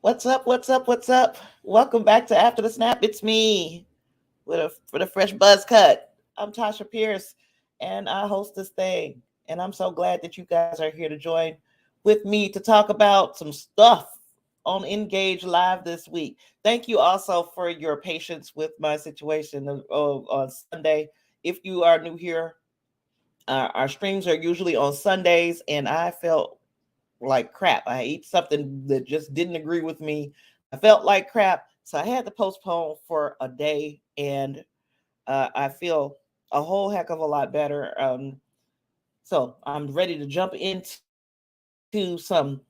What's up? What's up? What's up? Welcome back to After the Snap. It's me with a fresh buzz cut. I'm Tasha Pierce, and I host this thing. And I'm so glad that you guys are here to join with me to talk about some stuff on Engage Live this week. Thank you also for your patience with my situation on Sunday. If you are new here, our streams are usually on Sundays, and I felt like crap. I ate something that just didn't agree with me. I felt like crap, so I had to postpone for a day, and I feel a whole heck of a lot better. So I'm ready to jump into some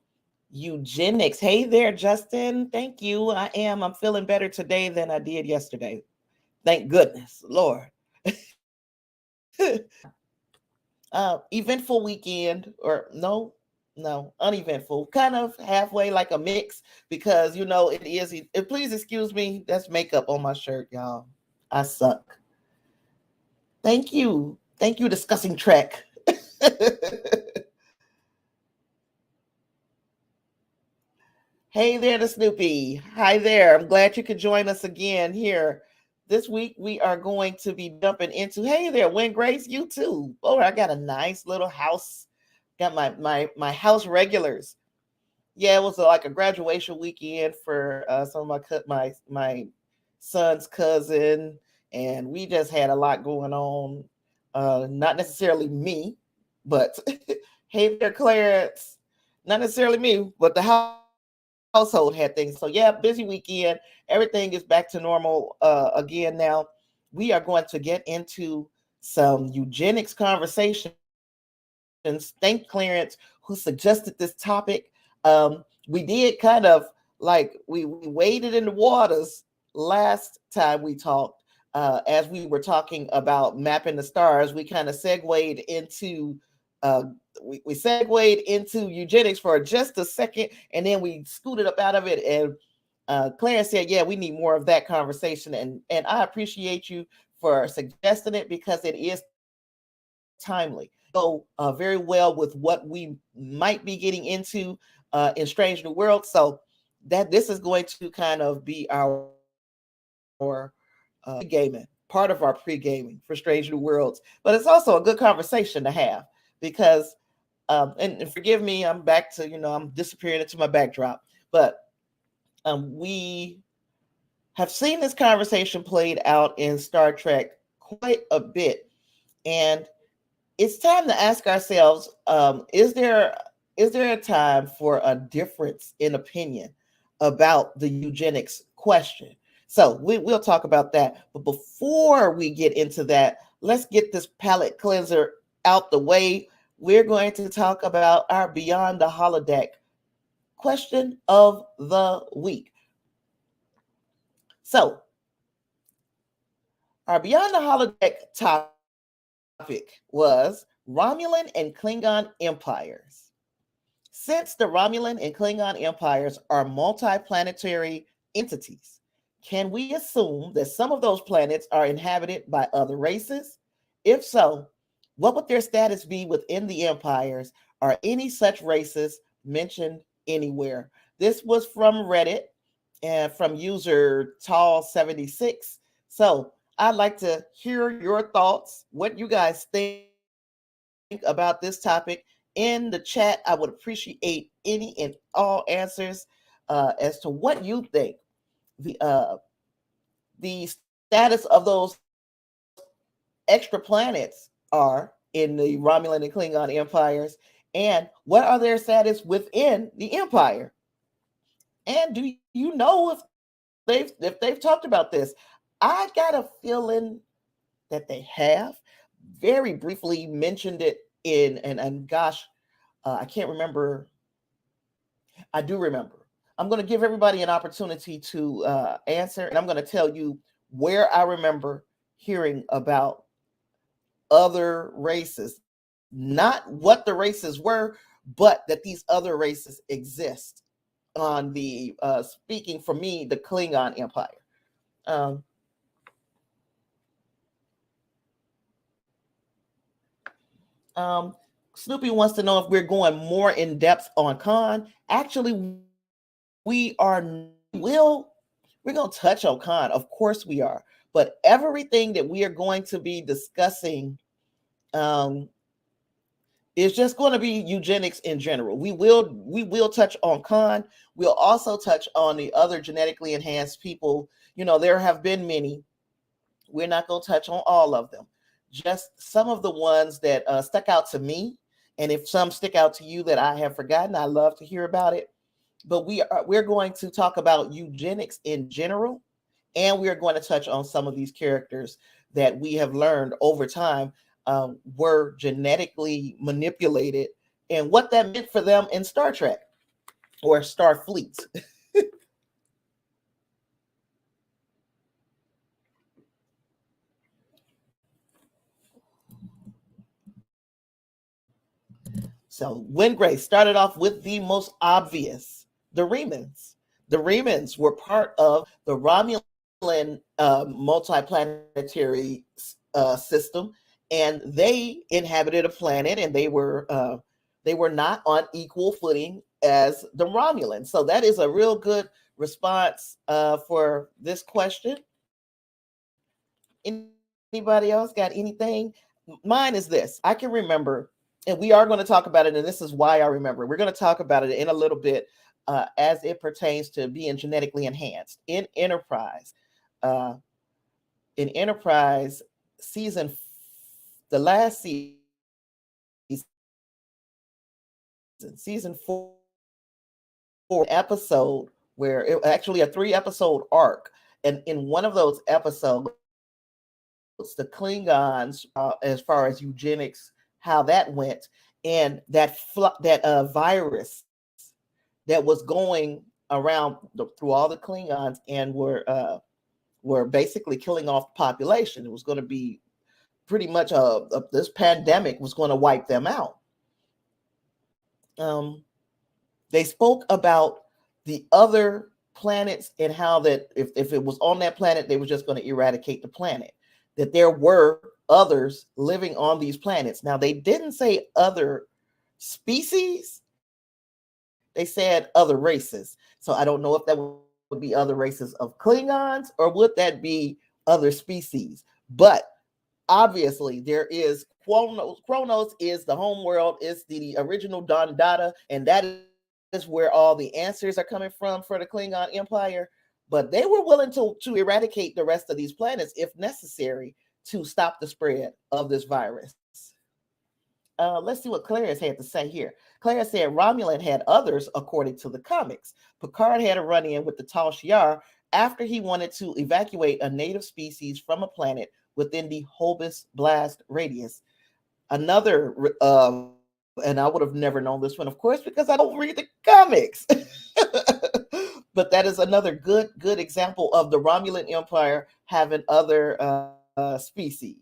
eugenics. Hey there, Justin. Thank you. I am. I'm feeling better today than I did yesterday. Thank goodness, Lord. Eventful weekend, or no, uneventful, kind of halfway, like a mix, because it is. Please excuse me. That's makeup on my shirt, y'all. I suck. Thank you, discussing Trek. Hey there, the Snoopy. Hi there. I'm glad you could join us again here. This week we are going to be jumping into. Hey there, Win Grace. You too. Oh, I got a nice little house. Got my house regulars. Yeah, it was like a graduation weekend for some of my son's cousin, and we just had a lot going on. Not necessarily me, but hey there, Clarence. Not necessarily me, but the household had things. So yeah, busy weekend. Everything is back to normal again now. We are going to get into some eugenics conversations. Thank Clarence who suggested this topic. We did kind of like we waded in the waters last time we talked, as we were talking about mapping the stars. We kind of segued into uh, we segued into eugenics for just a second, and then we scooted up out of it. And Clarence said, "Yeah, we need more of that conversation," and I appreciate you for suggesting it because it is timely. Go very well with what we might be getting into in Strange New World. So that this is going to kind of be our pre-gaming, part of our pre-gaming for Strange New Worlds. But it's also a good conversation to have because, and forgive me, I'm back to, I'm disappearing into my backdrop. But we have seen this conversation played out in Star Trek quite a bit. And it's time to ask ourselves, is there a time for a difference in opinion about the eugenics question? So we'll talk about that. But before we get into that, let's get this palate cleanser out the way. We're going to talk about our Beyond the Holodeck question of the week. So our Beyond the Holodeck topic was Romulan and Klingon empires. Since the Romulan and Klingon empires are multiplanetary entities, can we assume that some of those planets are inhabited by other races? If so, what would their status be within the empires? Are any such races mentioned anywhere? This was from Reddit and from user Tall76. So I'd like to hear your thoughts, what you guys think about this topic in the chat. I would appreciate any and all answers as to what you think the status of those extra planets are in the Romulan and Klingon empires, and what are their status within the empire. And do you know if they've talked about this? I got a feeling that they have very briefly mentioned it in, and gosh, I can't remember. I do remember. I'm going to give everybody an opportunity to answer, and I'm going to tell you where I remember hearing about other races, not what the races were, but that these other races exist on the, speaking for me, the Klingon Empire. Um, Snoopy wants to know if we're going more in depth on Khan. Actually, we're going to touch on Khan. Of course we are. But everything that we are going to be discussing is just going to be eugenics in general. We will touch on Khan. We'll also touch on the other genetically enhanced people. There have been many. We're not going to touch on all of them. Just some of the ones that stuck out to me. And if some stick out to you that I have forgotten, I love to hear about it. But we're going to talk about eugenics in general. And we are going to touch on some of these characters that we have learned over time were genetically manipulated and what that meant for them in Star Trek or Starfleet. So Wingray started off with the most obvious, the Remans. The Remans were part of the Romulan multiplanetary system, and they inhabited a planet, and they were not on equal footing as the Romulans. So that is a real good response for this question. Anybody else got anything? Mine is this. I can remember, and we are going to talk about it, and this is why I remember. We're going to talk about it in a little bit as it pertains to being genetically enhanced in Enterprise. In Enterprise the last season 4 episode, where it actually a 3-episode arc, and in one of those episodes, the Klingons, as far as eugenics, how that went, and that virus that was going around through all the Klingons and were basically killing off the population. It was going to be pretty much this pandemic was going to wipe them out. They spoke about the other planets and how that if it was on that planet, they were just going to eradicate the planet. That there were others living on these planets. Now, they didn't say other species. They said other races. So I don't know if that would be other races of Klingons or would that be other species. But obviously, there is Kronos. Kronos is the home world. It's the original Don Dada, and that is where all the answers are coming from for the Klingon Empire. But they were willing to eradicate the rest of these planets if necessary to stop the spread of this virus. Let's see what Clarence had to say here. Clarence said Romulan had others according to the comics. Picard had a run-in with the Tal Shiar after he wanted to evacuate a native species from a planet within the Hobus blast radius. Another, and I would have never known this one, of course, because I don't read the comics. But that is another good example of the Romulan Empire having other species.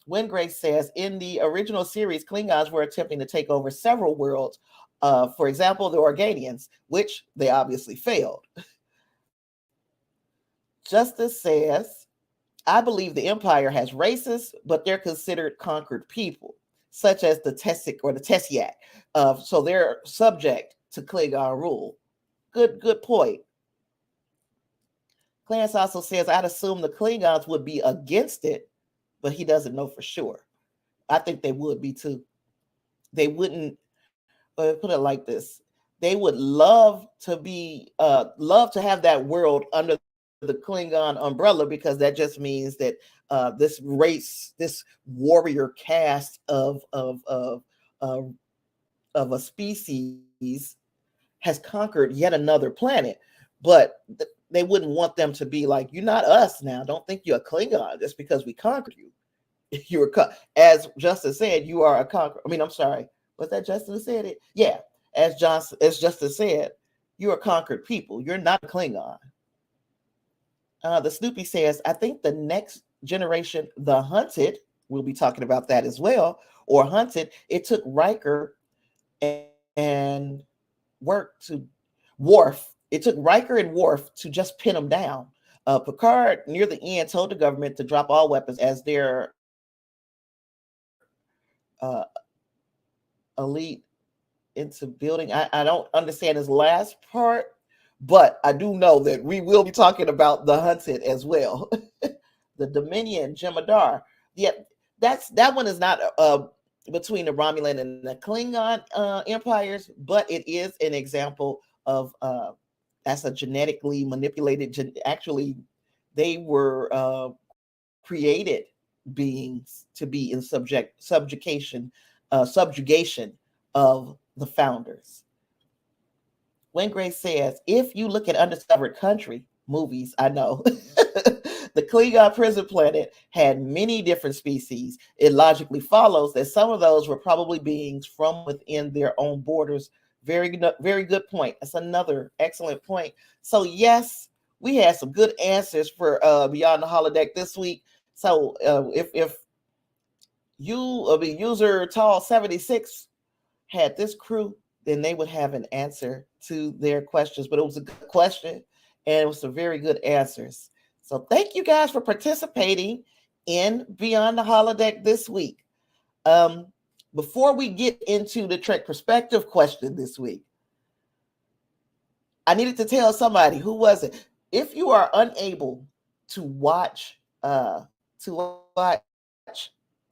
Wingrace says, in the original series, Klingons were attempting to take over several worlds. For example, the Organians, which they obviously failed. Justice says, I believe the Empire has races, but they're considered conquered people, such as the Tessic or the Tessiac. So they're subject to Klingon rule. Good point. Clarence also says, I'd assume the Klingons would be against it, but he doesn't know for sure. I think they would be too. They wouldn't put it like this. They would love to have that world under the Klingon umbrella, because that just means that this race, this warrior caste of a species has conquered yet another planet. But they wouldn't want them to be like, you're not us now. Don't think you're a Klingon just because we conquered you. You were, as Justice said, you are a conqueror. I mean, I'm sorry. Was that Justice who said it? Yeah. As Justice said, you're a conquered people. You're not a Klingon. The Snoopy says, I think the next generation, the Hunted, we'll be talking about that as well, or Hunted, it took Riker and Worf. It took Riker and Worf to just pin them down. Picard, near the end, told the government to drop all weapons as their elite into building. I don't understand his last part, but I do know that we will be talking about the Hunted as well. The Dominion, Jemadar. Yeah, that one is not between the Romulan and the Klingon empires, but it is an example of that's a genetically manipulated. Actually, they were created beings to be in subjugation of the founders. When Grace says, if you look at Undiscovered Country movies, I know the Klingon prison planet had many different species. It logically follows that some of those were probably beings from within their own borders. Very good point. That's another excellent point. So yes, we had some good answers for Beyond the Holodeck this week. So if user Tall 76 had this crew, then they would have an answer to their questions. But it was a good question, and it was some very good answers. So thank you guys for participating in Beyond the Holodeck this week. Before we get into the Trek Perspective question this week, I needed to tell somebody, who was it? If you are unable to watch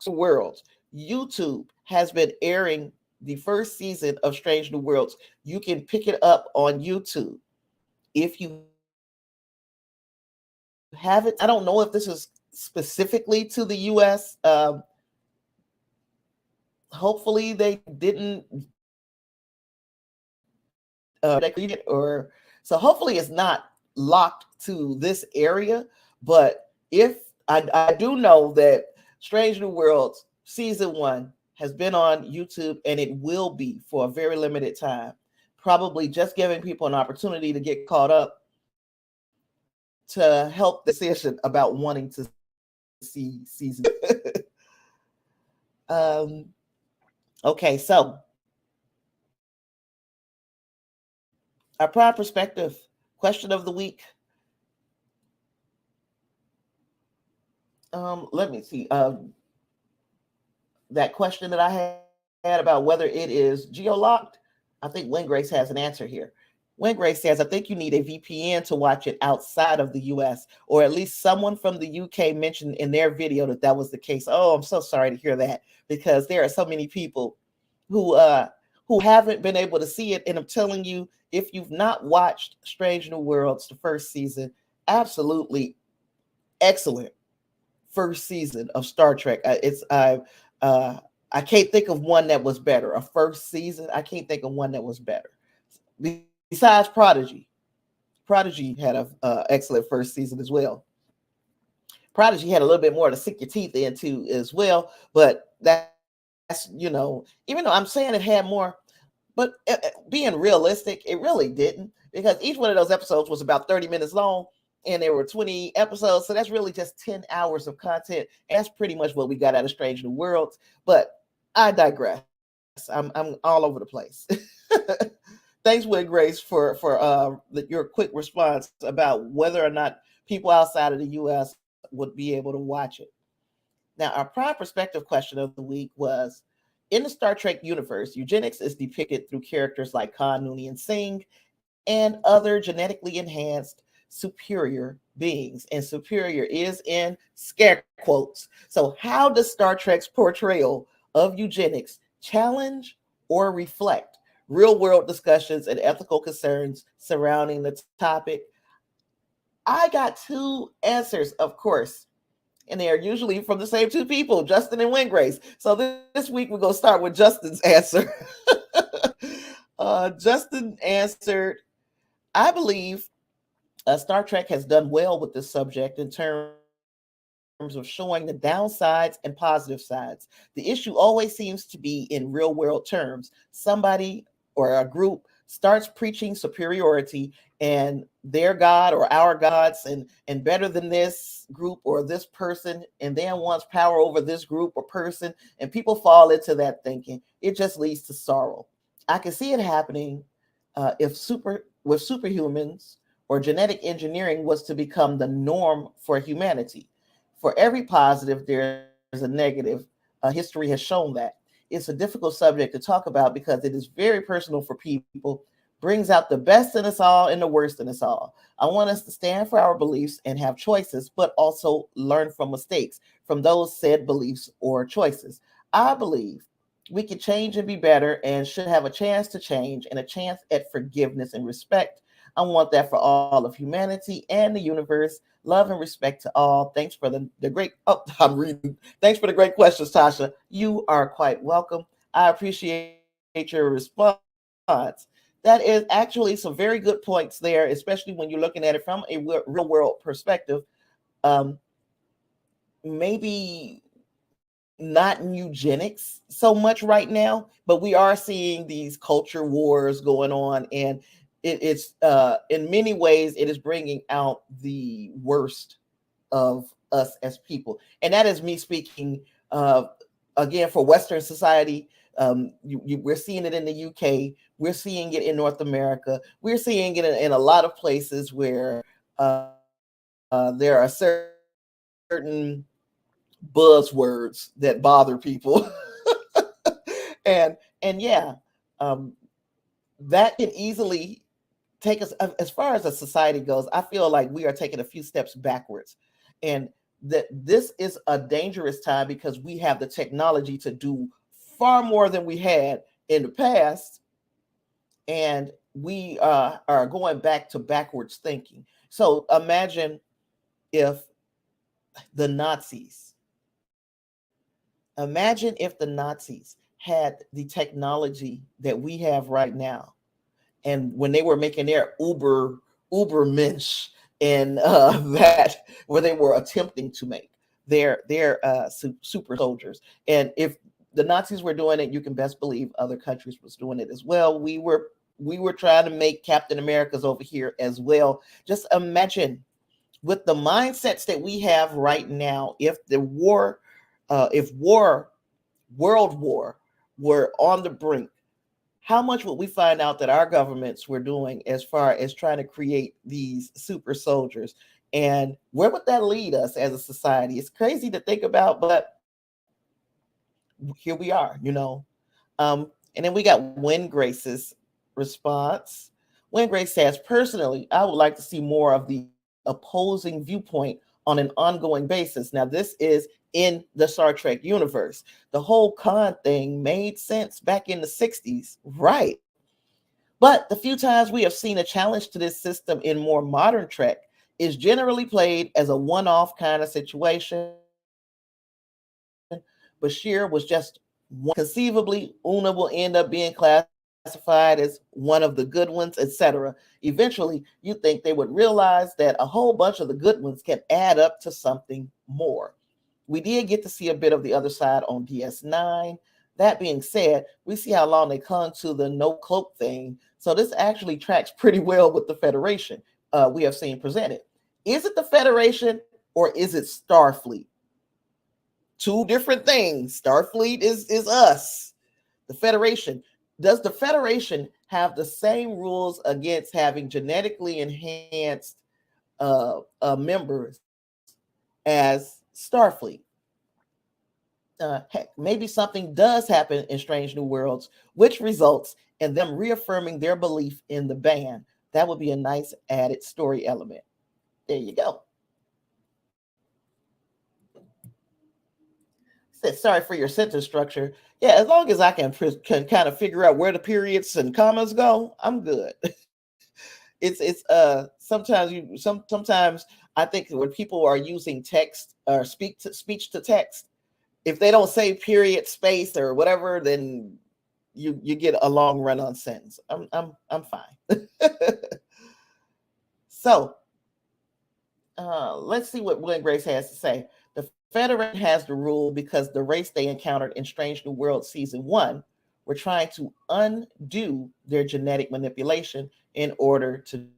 Worlds, YouTube has been airing the first season of Strange New Worlds. You can pick it up on YouTube. If you haven't, I don't know if this is specifically to the US. Hopefully they didn't or so hopefully it's not locked to this area. But if I do know that Strange New Worlds season 1 has been on YouTube, and it will be for a very limited time, probably just giving people an opportunity to get caught up to help the decision about wanting to see season. Okay, so our Prime Perspective question of the week. Let me see. That question that I had about whether it is geo-locked, I think Wayne Grace has an answer here. Wayne Grace says, I think you need a VPN to watch it outside of the US, or at least someone from the UK mentioned in their video that was the case. Oh, I'm so sorry to hear that, because there are so many people who haven't been able to see it. And I'm telling you, if you've not watched Strange New Worlds, the first season, absolutely excellent first season of Star Trek. I can't think of one that was better. A first season, I can't think of one that was better. Besides Prodigy. Prodigy had an excellent first season as well. Prodigy had a little bit more to sink your teeth into as well, but that's, even though I'm saying it had more, but being realistic, it really didn't, because each one of those episodes was about 30 minutes long, and there were 20 episodes, so that's really just 10 hours of content. And that's pretty much what we got out of Strange New Worlds, but I digress. I'm all over the place. Thanks, Will Grace, for your quick response about whether or not people outside of the U.S. would be able to watch it. Now, our Prime Perspective question of the week was, in the Star Trek universe, eugenics is depicted through characters like Khan Noonien Singh and other genetically enhanced superior beings. And superior is in scare quotes. So how does Star Trek's portrayal of eugenics challenge or reflect real world discussions and ethical concerns surrounding the topic? I got two answers, of course, and they are usually from the same two people, Justin and Wingrace. So this week we're going to start with Justin's answer. Justin answered, I believe Star Trek has done well with this subject in terms of showing the downsides and positive sides. The issue always seems to be in real world terms. Somebody or a group starts preaching superiority and their God or our gods and better than this group or this person, and then wants power over this group or person, and people fall into that thinking. It just leads to sorrow. I can see it happening with superhumans, or genetic engineering was to become the norm for humanity. For every positive, there's a negative. History has shown that. it's a difficult subject to talk about because it is very personal for people, brings out the best in us all and the worst in us all. I want us to stand for our beliefs and have choices, but also learn from mistakes from those said beliefs or choices. I believe we can change and be better and should have a chance to change and a chance at forgiveness and respect. I want that for all of humanity and the universe. Love and respect to all. Thanks for the great, oh, I'm reading. Thanks for the great questions, Tasha. You are quite welcome. I appreciate your response. That is actually some very good points there, especially when you're looking at it from a real world perspective. Um, Maybe not in eugenics so much right now, but we are seeing these culture wars going on, and it's in many ways it is bringing out the worst of us as people, and that is me speaking again for Western society. We're seeing it in the UK, we're seeing it in North America, we're seeing it in a lot of places where there are certain buzzwords that bother people. And yeah, um, that can easily take us as far as a society goes. I feel like we are taking a few steps backwards, and that this is a dangerous time because we have the technology to do far more than we had in the past, and we are going back to backwards thinking. So if the Nazis imagine if the Nazis had the technology that we have right now, and when they were making their Uber Mensch, and that where they were attempting to make their super soldiers. And if the Nazis were doing it, you can best believe other countries was doing it as well. We were trying to make Captain America's over here as well. Just imagine with the mindsets that we have right now, if world war were on the brink, how much would we find out that our governments were doing as far as trying to create these super soldiers? And where would that lead us as a society? It's crazy to think about, but here we are. And then we got Win Grace's response. Win Grace says, personally, I would like to see more of the opposing viewpoint on an ongoing basis. Now, this is in the Star Trek universe. The whole Khan thing made sense back in the 60s, right? But the few times we have seen a challenge to this system in more modern Trek is generally played as a one-off kind of situation. Bashir was just one. Conceivably, Una will end up being classified as one of the good ones, etc. Eventually, you think they would realize that a whole bunch of the good ones can add up to something more. We did get to see a bit of the other side on DS9. That being said, we see how long they clung to the no cloak thing. So this actually tracks pretty well with the Federation we have seen presented. Is it the Federation or is it Starfleet? Two different things. Starfleet is us. The Federation. Does the Federation have the same rules against having genetically enhanced members as Starfleet? Heck, maybe something does happen in Strange New Worlds, which results in them reaffirming their belief in the band. That would be a nice added story element. There you go. Said sorry for your sentence structure. Yeah, as long as I can kind of figure out where the periods and commas go, I'm good. It's sometimes I think when people are using text or speech to text, if they don't say period, space, or whatever, then you get a long run on sentence. I'm fine. So let's see what William Grace has to say. The Federation has the rule because the race they encountered in Strange New World season 1 were trying to undo their genetic manipulation in order to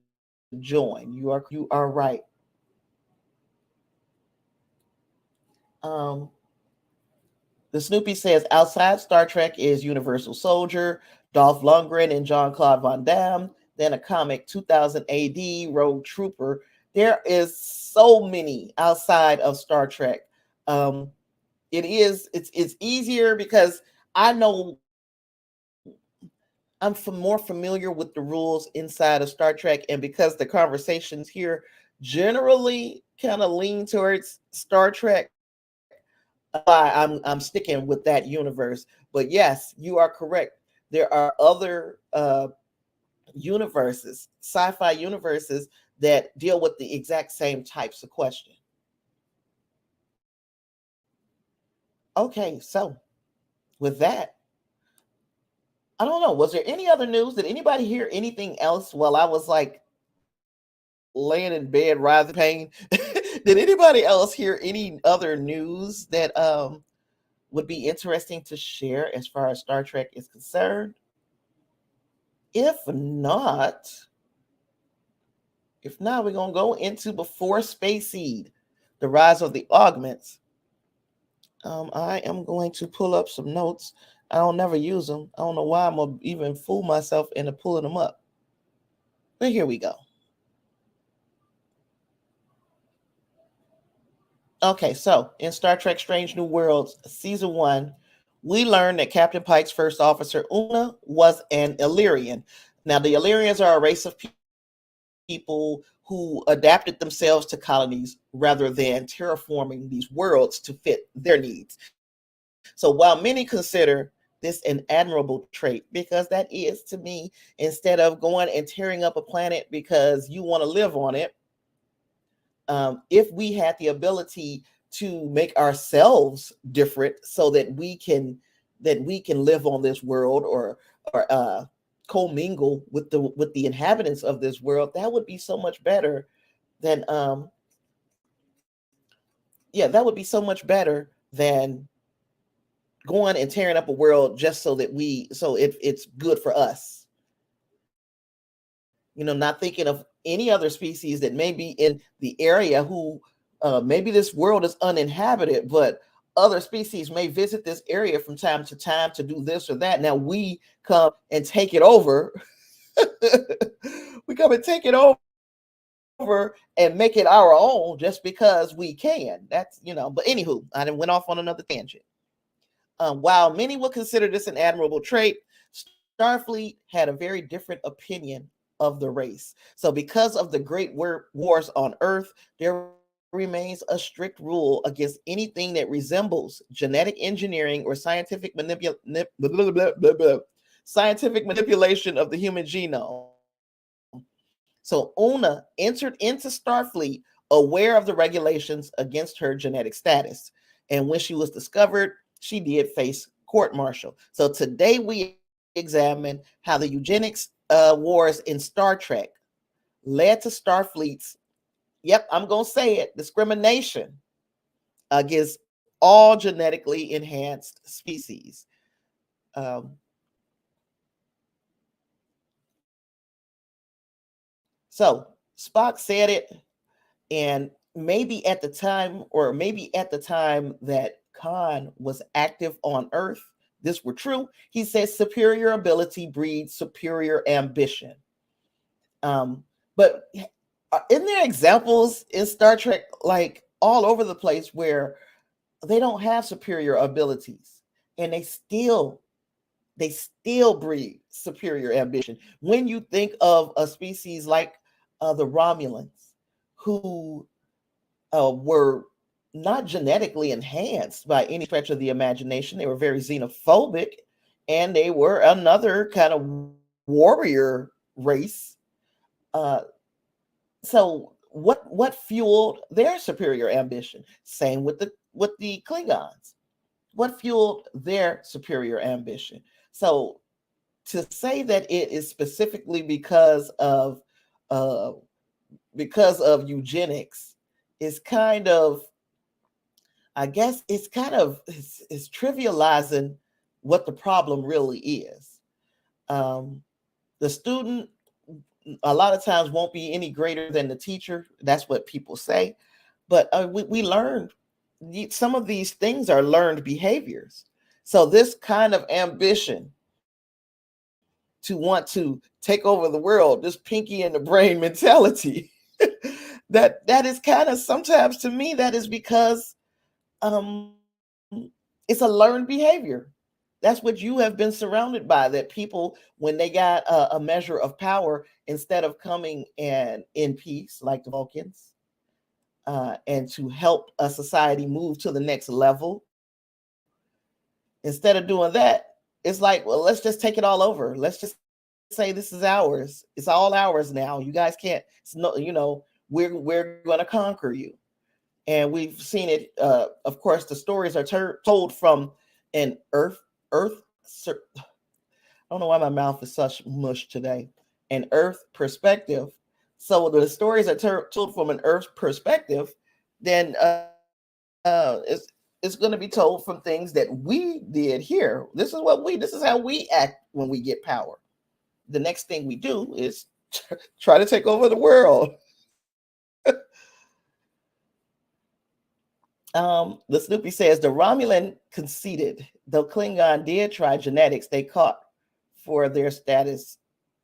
join. You are right. Um, The Snoopy says outside Star Trek is Universal Soldier, Dolph Lundgren and Jean Claude Van Damme, then a comic 2000 AD, Rogue Trooper. There is so many outside of Star Trek. It's easier because I know I'm more familiar with the rules inside of Star Trek, and because the conversations here generally kind of lean towards Star Trek, I'm sticking with that universe. But yes, you are correct. There are other universes, sci-fi universes that deal with the exact same types of question. Okay, so with that, I don't know. Was there any other news? Did anybody hear anything else while I was like laying in bed, writhing pain? Did anybody else hear any other news that would be interesting to share as far as Star Trek is concerned? If not, we're gonna go into Before Space Seed, the rise of the Augments. I am going to pull up some notes. I don't never use them. I don't know why I'm gonna even fool myself into pulling them up. But here we go. Okay, so in Star Trek Strange New Worlds, Season 1, we learned that Captain Pike's first officer, Una, was an Illyrian. Now, the Illyrians are a race of people who adapted themselves to colonies rather than terraforming these worlds to fit their needs. So while many consider this an admirable trait, because that is to me, instead of going and tearing up a planet because you want to live on it, if we had the ability to make ourselves different so that we can live on this world or commingle with the inhabitants of this world, that would be so much better than yeah, that would be so much better than going and tearing up a world just so that it's good for us. Not thinking of any other species that may be in the area who maybe this world is uninhabited, but other species may visit this area from time to time to do this or that. Now we come and take it over. We come and take it over and make it our own just because we can. But anywho, I done went off on another tangent. While many will consider this an admirable trait, Starfleet had a very different opinion of the race. So, because of the great wars on Earth, there remains a strict rule against anything that resembles genetic engineering or scientific manipulation of the human genome. So, Una entered into Starfleet aware of the regulations against her genetic status. And when she was discovered, she did face court-martial. So today we examine how the eugenics wars in Star Trek led to Starfleet's, yep, I'm going to say it, discrimination against all genetically enhanced species. So Spock said it, and maybe at the time that Khan was active on Earth, this were true. He says superior ability breeds superior ambition. But isn't there examples in Star Trek like all over the place where they don't have superior abilities and they still breed superior ambition? When you think of a species like the Romulans, who were not genetically enhanced by any stretch of the imagination. They were very xenophobic, and they were another kind of warrior race. So what fueled their superior ambition? Same with the Klingons. What fueled their superior ambition? So to say that it is specifically because of eugenics is kind of, I guess it's trivializing what the problem really is. The student a lot of times won't be any greater than the teacher. That's what people say. But we learned some of these things are learned behaviors. So this kind of ambition to want to take over the world, this pinky in the brain mentality, that is kind of, sometimes to me, that is because it's a learned behavior. That's what you have been surrounded by. That people, when they got a measure of power, instead of coming and in peace like the Vulcans, and to help a society move to the next level, instead of doing that, it's like, well, let's just take it all over. Let's just say this is ours. It's all ours now. You guys can't. No, we're going to conquer you. And we've seen it. Of course, the stories are told from an Earth. I don't know why my mouth is such mush today. An Earth perspective. So the stories are told from an Earth perspective. Then it's going to be told from things that we did here. This is how we act when we get power. The next thing we do is try to take over the world. The Snoopy says the Romulan conceded, though Klingon did try genetics. They caught for their status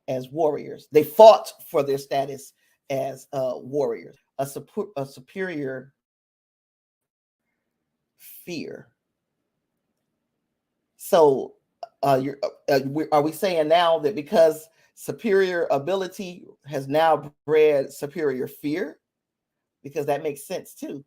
as warriors. They fought for their status as warriors. A superior fear. So, are we saying now that because superior ability has now bred superior fear? Because that makes sense too.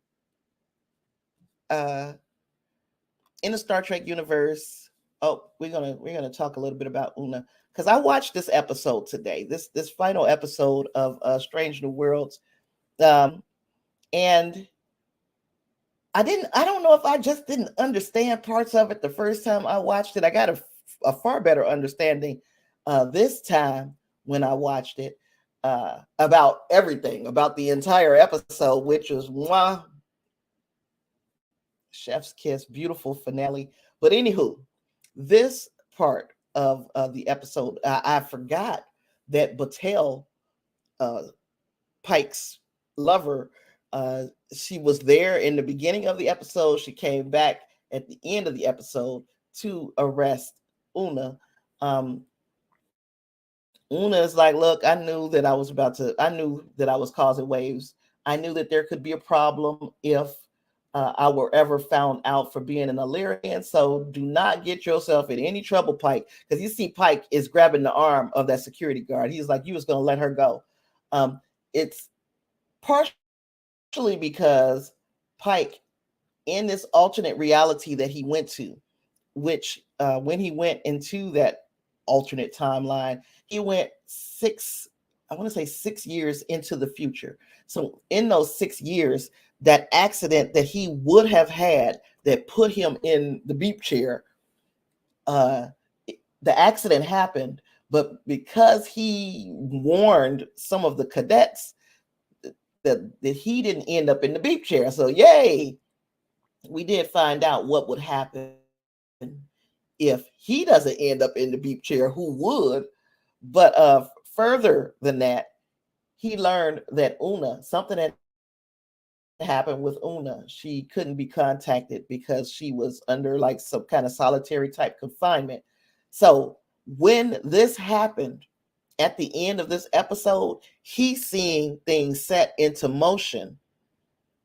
In the Star Trek universe, we're gonna talk a little bit about Una, because I watched this episode today, this final episode of Strange New Worlds, and I don't know if I just didn't understand parts of it the first time I watched it. I got a far better understanding this time when I watched it, about everything, about the entire episode, which was mwah, chef's kiss, beautiful finale. But anywho, this part of the episode, I forgot that Battelle, Pike's lover, she was there in the beginning of the episode. She came back at the end of the episode to arrest Una. Una is like, look, I knew that I was causing waves. I knew that there could be a problem if I were ever found out for being an Illyrian. So do not get yourself in any trouble, Pike. Because you see Pike is grabbing the arm of that security guard. He's like, you was going to let her go. It's partially because Pike, in this alternate reality that he went to, which when he went into that alternate timeline, he went 6 years into the future. So in those 6 years, that accident that he would have had that put him in the beep chair, the accident happened, but because he warned some of the cadets that he didn't end up in the beep chair. So yay, we did find out what would happen if he doesn't end up in the beep chair. Who would? But further than that, he learned that something had happened with Una. She couldn't be contacted because she was under like some kind of solitary type confinement. So when this happened at the end of this episode, he's seeing things set into motion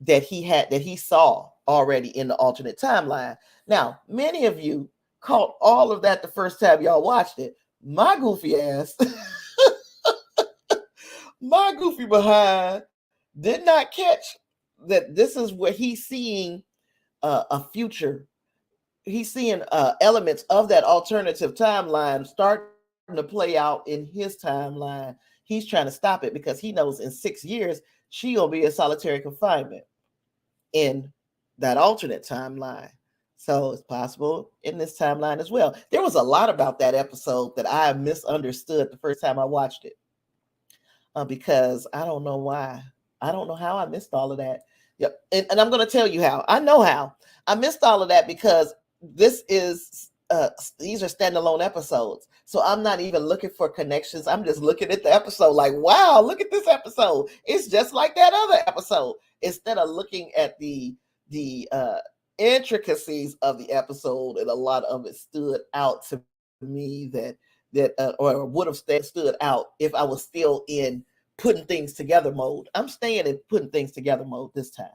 that he saw already in the alternate timeline. Now, many of you caught all of that the first time y'all watched it. My goofy ass, my goofy behind did not catch that this is where he's seeing a future. He's seeing elements of that alternative timeline starting to play out in his timeline. He's trying to stop it because he knows in 6 years she will be in solitary confinement in that alternate timeline. So it's possible in this timeline as well. There was a lot about that episode that I misunderstood the first time I watched it, because I don't know why. I don't know how I missed all of that. Yep. And I'm going to tell you how. I know how. I missed all of that because these are standalone episodes. So I'm not even looking for connections. I'm just looking at the episode like, wow, look at this episode. It's just like that other episode. Instead of looking at the intricacies of the episode, and a lot of it stood out to me or would have stood out if I was still in putting things together mode. I'm staying in putting things together mode this time.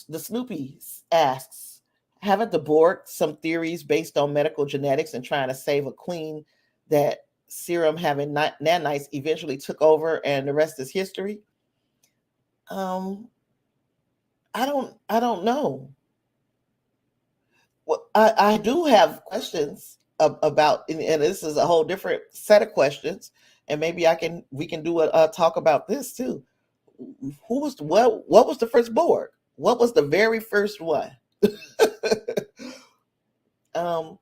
The Snoopy asks, haven't the Borg some theories based on medical genetics and trying to save a queen that serum having nanites eventually took over and the rest is history? I don't know. Well, I do have questions about, and this is a whole different set of questions, and maybe we can do a talk about this too. Who was what was the first Borg? What was the very first one?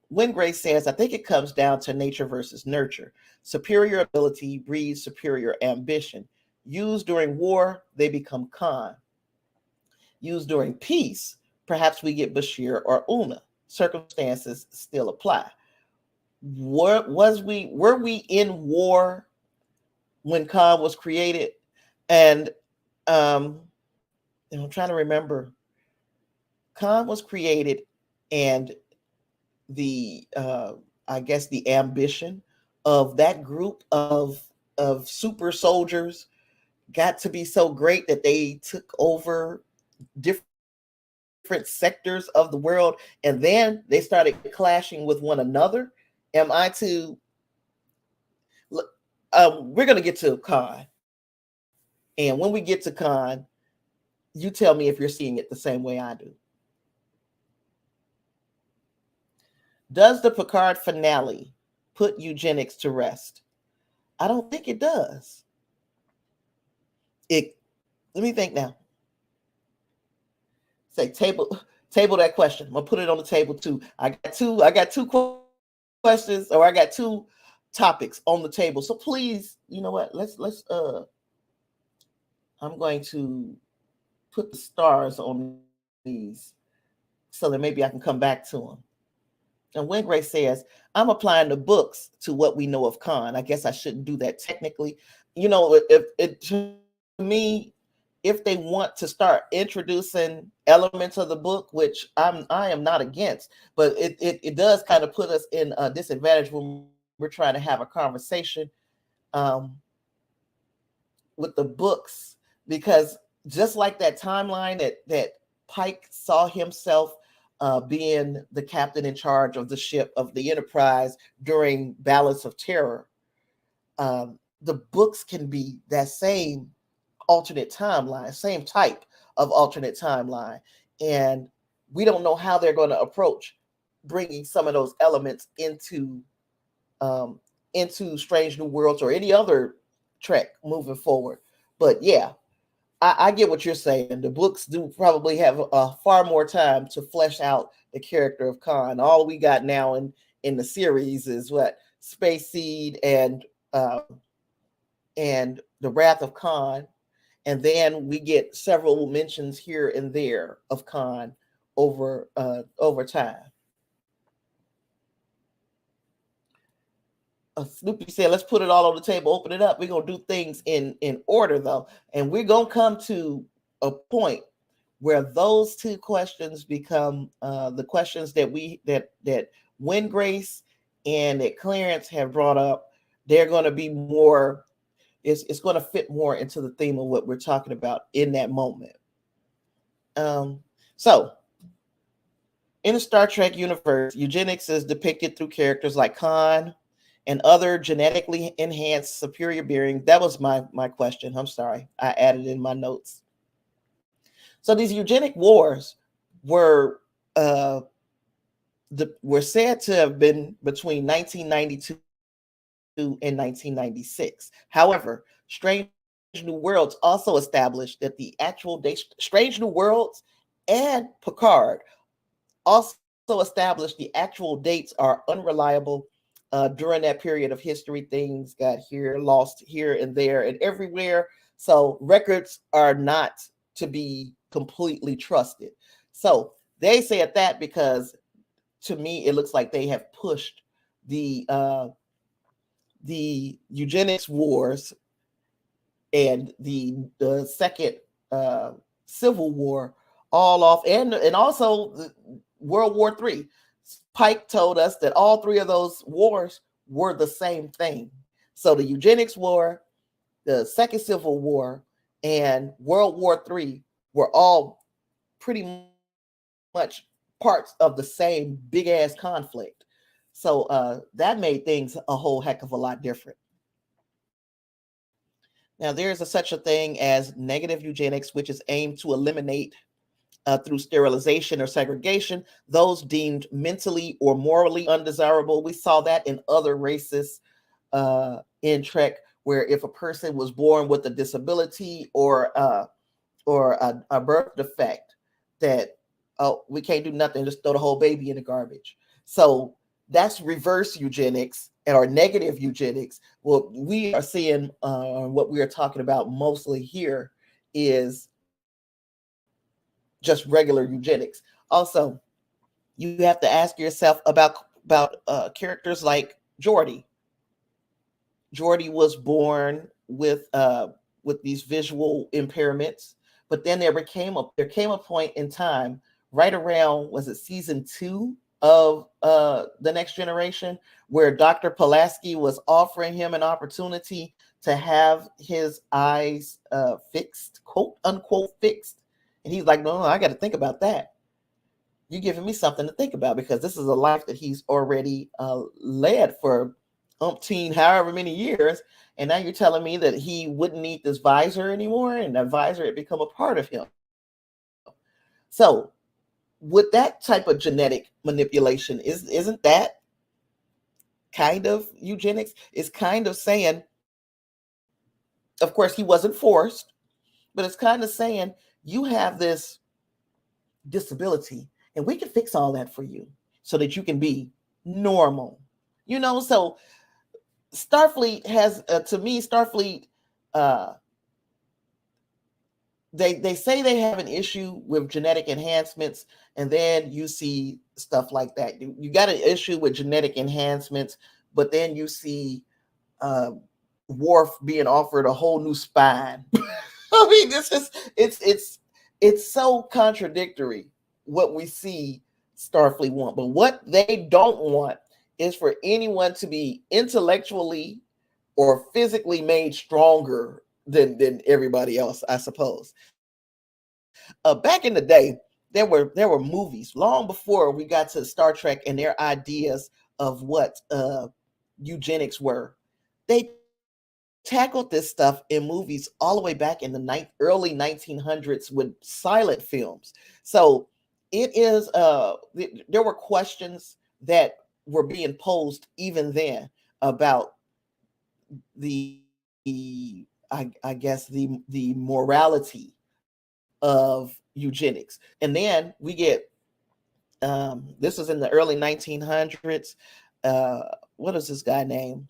When Grace says, I think it comes down to nature versus nurture. Superior ability breeds superior ambition. Used during war, they become Khan. Used during peace, perhaps we get Bashir or Una. Circumstances still apply. Were we in war when Khan was created? And I'm trying to remember. Khan was created, and the I guess the ambition of that group of super soldiers got to be so great that they took over different sectors of the world, and then they started clashing with one another. Am I to? We're going to get to Khan, and when we get to Khan, you tell me if you're seeing it the same way I do. Does the Picard finale put eugenics to rest? I don't think it does. Let me think now. Say table that question. I'm gonna put it on the table too. I got two questions, or I got two topics on the table. So please, you know what? Let's I'm going to put the stars on these so that maybe I can come back to them. And when Grace says, I'm applying the books to what we know of Khan, I guess I shouldn't do that technically. If to me, if they want to start introducing elements of the book, which I am not against, but it does kind of put us in a disadvantage when we're trying to have a conversation with the books, because just like that timeline that Pike saw himself being the captain in charge of the ship of the Enterprise during Balance of Terror, the books can be that same alternate timeline, same type of alternate timeline. And we don't know how they're going to approach bringing some of those elements into Strange New Worlds or any other Trek moving forward. But yeah, I get what you're saying. The books do probably have far more time to flesh out the character of Khan. All we got now in the series is what Space Seed and the Wrath of Khan, and then we get several mentions here and there of Khan over time. Snoopy said, let's put it all on the table, open it up. We're going to do things in order, though. And we're going to come to a point where those two questions become the questions that Win Grace and that Clarence have brought up. They're going to be more, it's going to fit more into the theme of what we're talking about in that moment. So, in the Star Trek universe, eugenics is depicted through characters like Khan and other genetically enhanced superior beings. That was my question. I'm sorry. I added in my notes. So these eugenic wars were said to have been between 1992 and 1996. However, Strange New Worlds also established that the actual date, Strange New Worlds and Picard also established the actual dates are unreliable. During that period of history, things got lost here and there and everywhere. So records are not to be completely trusted. So they said that because, to me, it looks like they have pushed the Eugenics Wars and the second Civil War all off, and also the World War III. Pike told us that all three of those wars were the same thing. So the Eugenics War, the Second Civil War, and World War III were all pretty much parts of the same big ass conflict. So that made things a whole heck of a lot different. Now, there is such a thing as negative eugenics, which is aimed to eliminate through sterilization or segregation those deemed mentally or morally undesirable. We saw that in other races in Trek, where if a person was born with a disability or a birth defect, that oh, we can't do nothing, just throw the whole baby in the garbage. So that's reverse eugenics or negative eugenics. What we are seeing, what we are talking about mostly here, is just regular eugenics. Also, you have to ask yourself about characters like Geordi. Geordi was born with these visual impairments, but then there came a point in time right around, was it season 2 of The Next Generation, where Dr. Pulaski was offering him an opportunity to have his eyes fixed, quote unquote fixed, and he's like, no, I got to think about that. You're giving me something to think about, because this is a life that he's already led for umpteen however many years, and now you're telling me that he wouldn't need this visor anymore, and that visor had become a part of him. So with that type of genetic manipulation, isn't that kind of eugenics? It's kind of saying, of course he wasn't forced, but it's kind of saying, you have this disability and we can fix all that for you so that you can be normal. So Starfleet has, to me, Starfleet, they say they have an issue with genetic enhancements, and then you see stuff like that. You got an issue with genetic enhancements, but then you see Worf being offered a whole new spine. I mean, it's so contradictory what we see Starfleet want. But what they don't want is for anyone to be intellectually or physically made stronger than everybody else, I suppose. Back in the day, there were movies long before we got to Star Trek and their ideas of what eugenics were. They tackled this stuff in movies all the way back in the early 1900s with silent films. So it is there were questions that were being posed even then about the I guess the morality of eugenics. And then we get this was in the early 1900s. What is this guy named?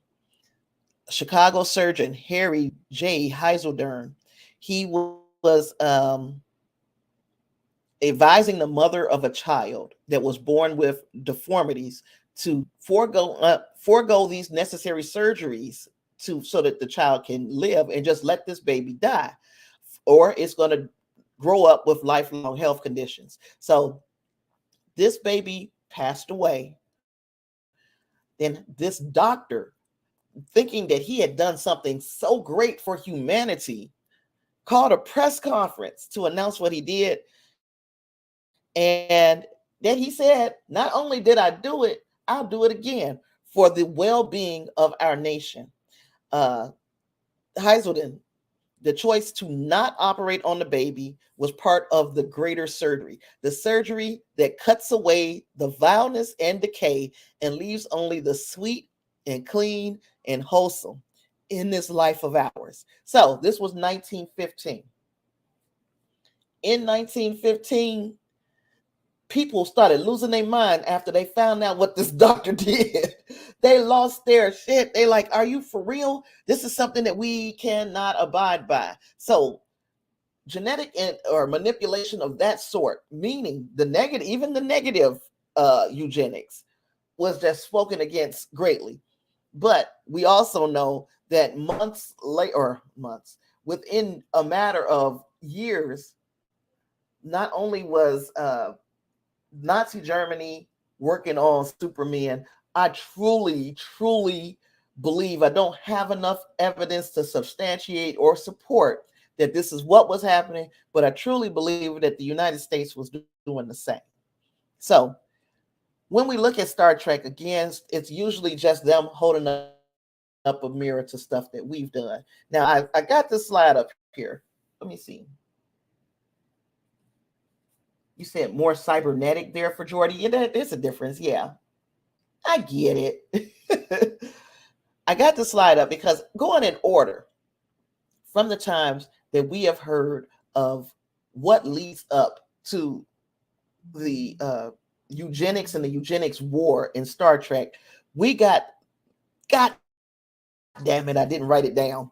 Chicago surgeon Harry J. Heiseldern. He was advising the mother of a child that was born with deformities to forego these necessary surgeries so that the child can live, and just let this baby die, or it's going to grow up with lifelong health conditions. So this baby passed away. Then this doctor, thinking that he had done something so great for humanity, called a press conference to announce what he did. And then he said, not only did I do it, I'll do it again for the well-being of our nation. Heiselden, the choice to not operate on the baby was part of the greater surgery, the surgery that cuts away the vileness and decay and leaves only the sweet and clean and wholesome in this life of ours. So this was 1915. In 1915, people started losing their mind after they found out what this doctor did. They lost their shit. They like, are you for real? This is something that we cannot abide by. So genetic or manipulation of that sort, meaning the negative, even the negative eugenics, was just spoken against greatly. But we also know that within a matter of years, not only was Nazi Germany working on Superman, I truly, truly believe, I don't have enough evidence to substantiate or support that this is what was happening, but I truly believe that the United States was doing the same. So when we look at Star Trek, again, it's usually just them holding up a mirror to stuff that we've done. Now, I got this slide up here. Let me see. You said more cybernetic there for Geordi. Yeah, there's a difference. Yeah, I get it. I got the slide up because going in order from the times that we have heard of what leads up to the eugenics and the eugenics war in Star Trek, we got, God damn it, I didn't write it down.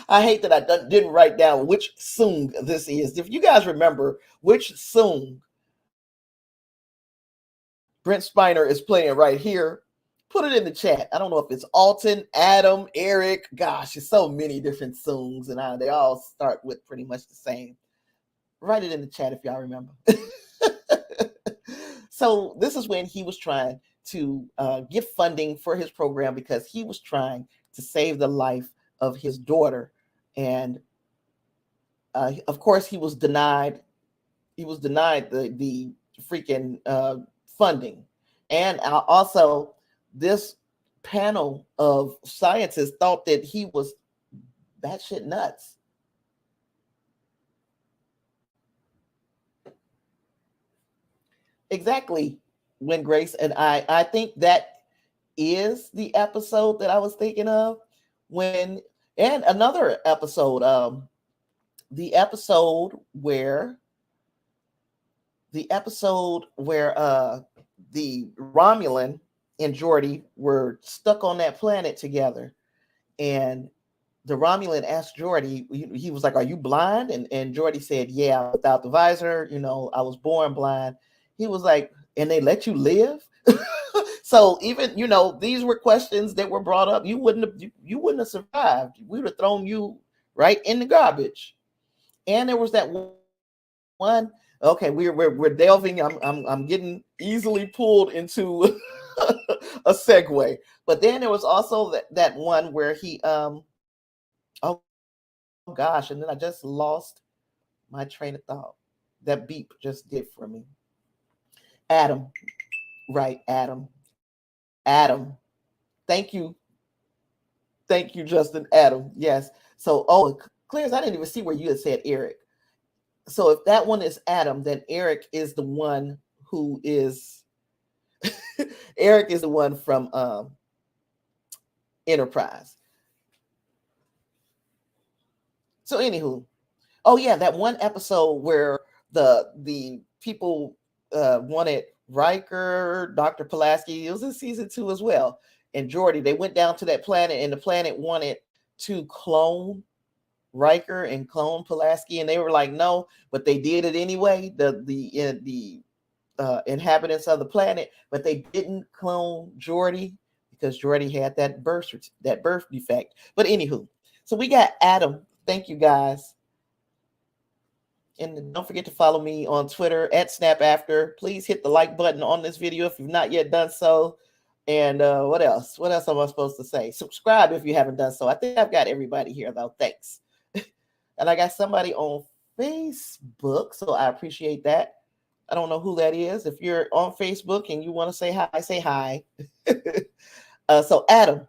I hate that I didn't write down which Soong this is. If you guys remember which Soong Brent Spiner is playing right here, put it in the chat. I don't know if it's Alton, Adam, Eric. Gosh, there's so many different Soongs, and they all start with pretty much the same. Write it in the chat if y'all remember. So this is when he was trying to get funding for his program because he was trying to save the life of his daughter. And of course, he was denied. He was denied the freaking funding. And also, this panel of scientists thought that he was batshit nuts. Exactly, when Grace, and I think that is the episode that I was thinking of when, and another episode, the episode where the Romulan and Geordi were stuck on that planet together, and the Romulan asked Geordi, he was like, "Are you blind?" And Geordi said, "Yeah, without the visor, I was born blind." He was like, "And they let you live?" So even, these were questions that were brought up. You wouldn't have survived. We would have thrown you right in the garbage. And there was that one. Okay, we're delving. I'm getting easily pulled into a segue. But then there was also that one where he oh gosh, and then I just lost my train of thought. That beep just did for me. Adam, right? Adam. Thank you, Justin. Adam, yes. So, Clarence, I didn't even see where you had said Eric. So if that one is Adam, then Eric is the one who is Eric is the one from Enterprise. So anywho, oh yeah, that one episode where the people wanted Riker, Dr. Pulaski. It was in season 2 as well. And Geordi, they went down to that planet, and the planet wanted to clone Riker and clone Pulaski, and they were like, no, but they did it anyway. The inhabitants of the planet, but they didn't clone Geordi because Geordi had that birth defect. But anywho, so we got Adam. Thank you guys. And don't forget to follow me on Twitter at SnapAfter. Please hit the like button on this video if you've not yet done so. And what else? What else am I supposed to say? Subscribe if you haven't done so. I think I've got everybody here, though. Thanks. And I got somebody on Facebook, so I appreciate that. I don't know who that is. If you're on Facebook and you want to say hi, say hi. So Adam,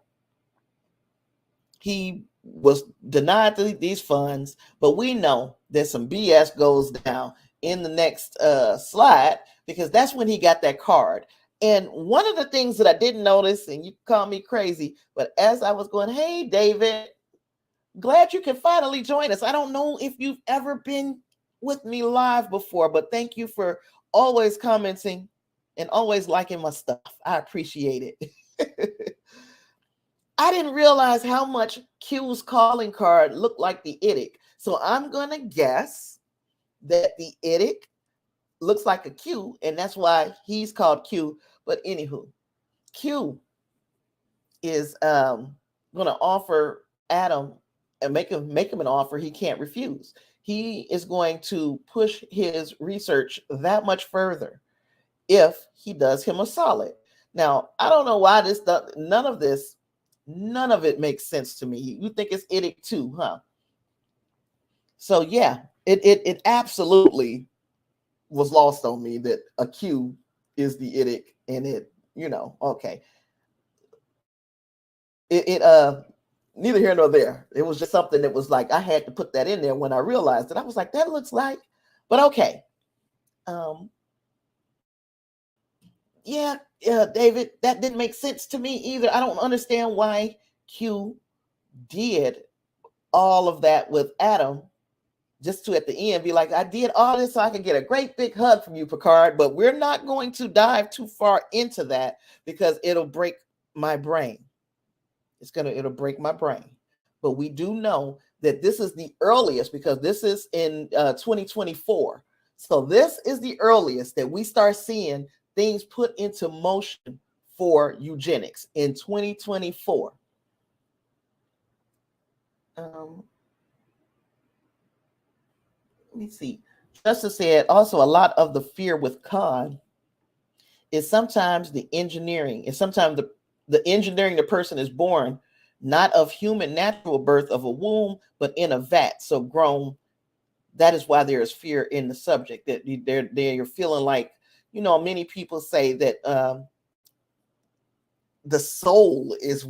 he was denied these funds, but we know that some BS goes down in the next slide, because that's when he got that card. And one of the things that I didn't notice, and you call me crazy, but as I was going, hey, David, glad you can finally join us. I don't know if you've ever been with me live before, but thank you for always commenting and always liking my stuff. I appreciate it. I didn't realize how much Q's calling card looked like the IDIC. So I'm going to guess that the IDIC looks like a Q, and that's why he's called Q. But anywho, Q is going to offer Adam and make him an offer he can't refuse. He is going to push his research that much further if he does him a solid. Now, I don't know why none of it makes sense to me. You think it's IDIC too, huh? So yeah, it absolutely was lost on me that a Q is the idic, and it, okay. It neither here nor there. It was just something that was like I had to put that in there when I realized it. I was like, that looks like, but okay. Um, yeah, David, that didn't make sense to me either. I don't understand why Q did all of that with Adam, just to at the end be like, I did all this so I could get a great big hug from you, Picard, but we're not going to dive too far into that because it'll break my brain. It'll break my brain. But we do know that this is the earliest, because this is in 2024. So this is the earliest that we start seeing things put into motion for eugenics in 2024. Let me see. Justice said also a lot of the fear with Khan is sometimes the engineering. It's sometimes the engineering the person is born, not of human natural birth of a womb, but in a vat, so grown. That is why there is fear in the subject, that you're feeling like, many people say that the soul is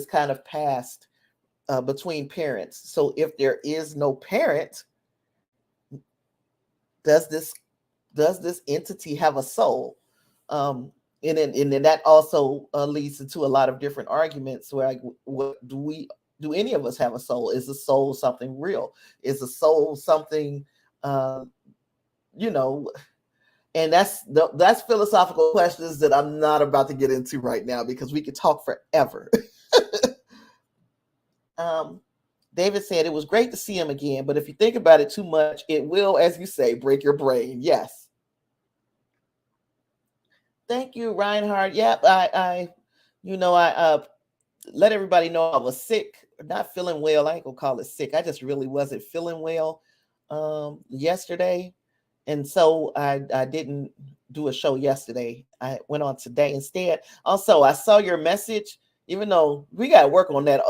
kind of passed between parents. So if there is no parent, does this entity have a soul? And then that also leads into a lot of different arguments where, like, what do any of us have a soul? Is a soul something real? Is a soul something, uh, you know? And that's philosophical questions that I'm not about to get into right now because we could talk forever. David said it was great to see him again, but if you think about it too much, it will, as you say, break your brain. Yes. Thank you, Reinhardt. Yep, I let everybody know I was sick, not feeling well. I ain't gonna call it sick. I just really wasn't feeling well yesterday, and so I didn't do a show yesterday. I went on today instead. Also, I saw your message. Even though we got to work on that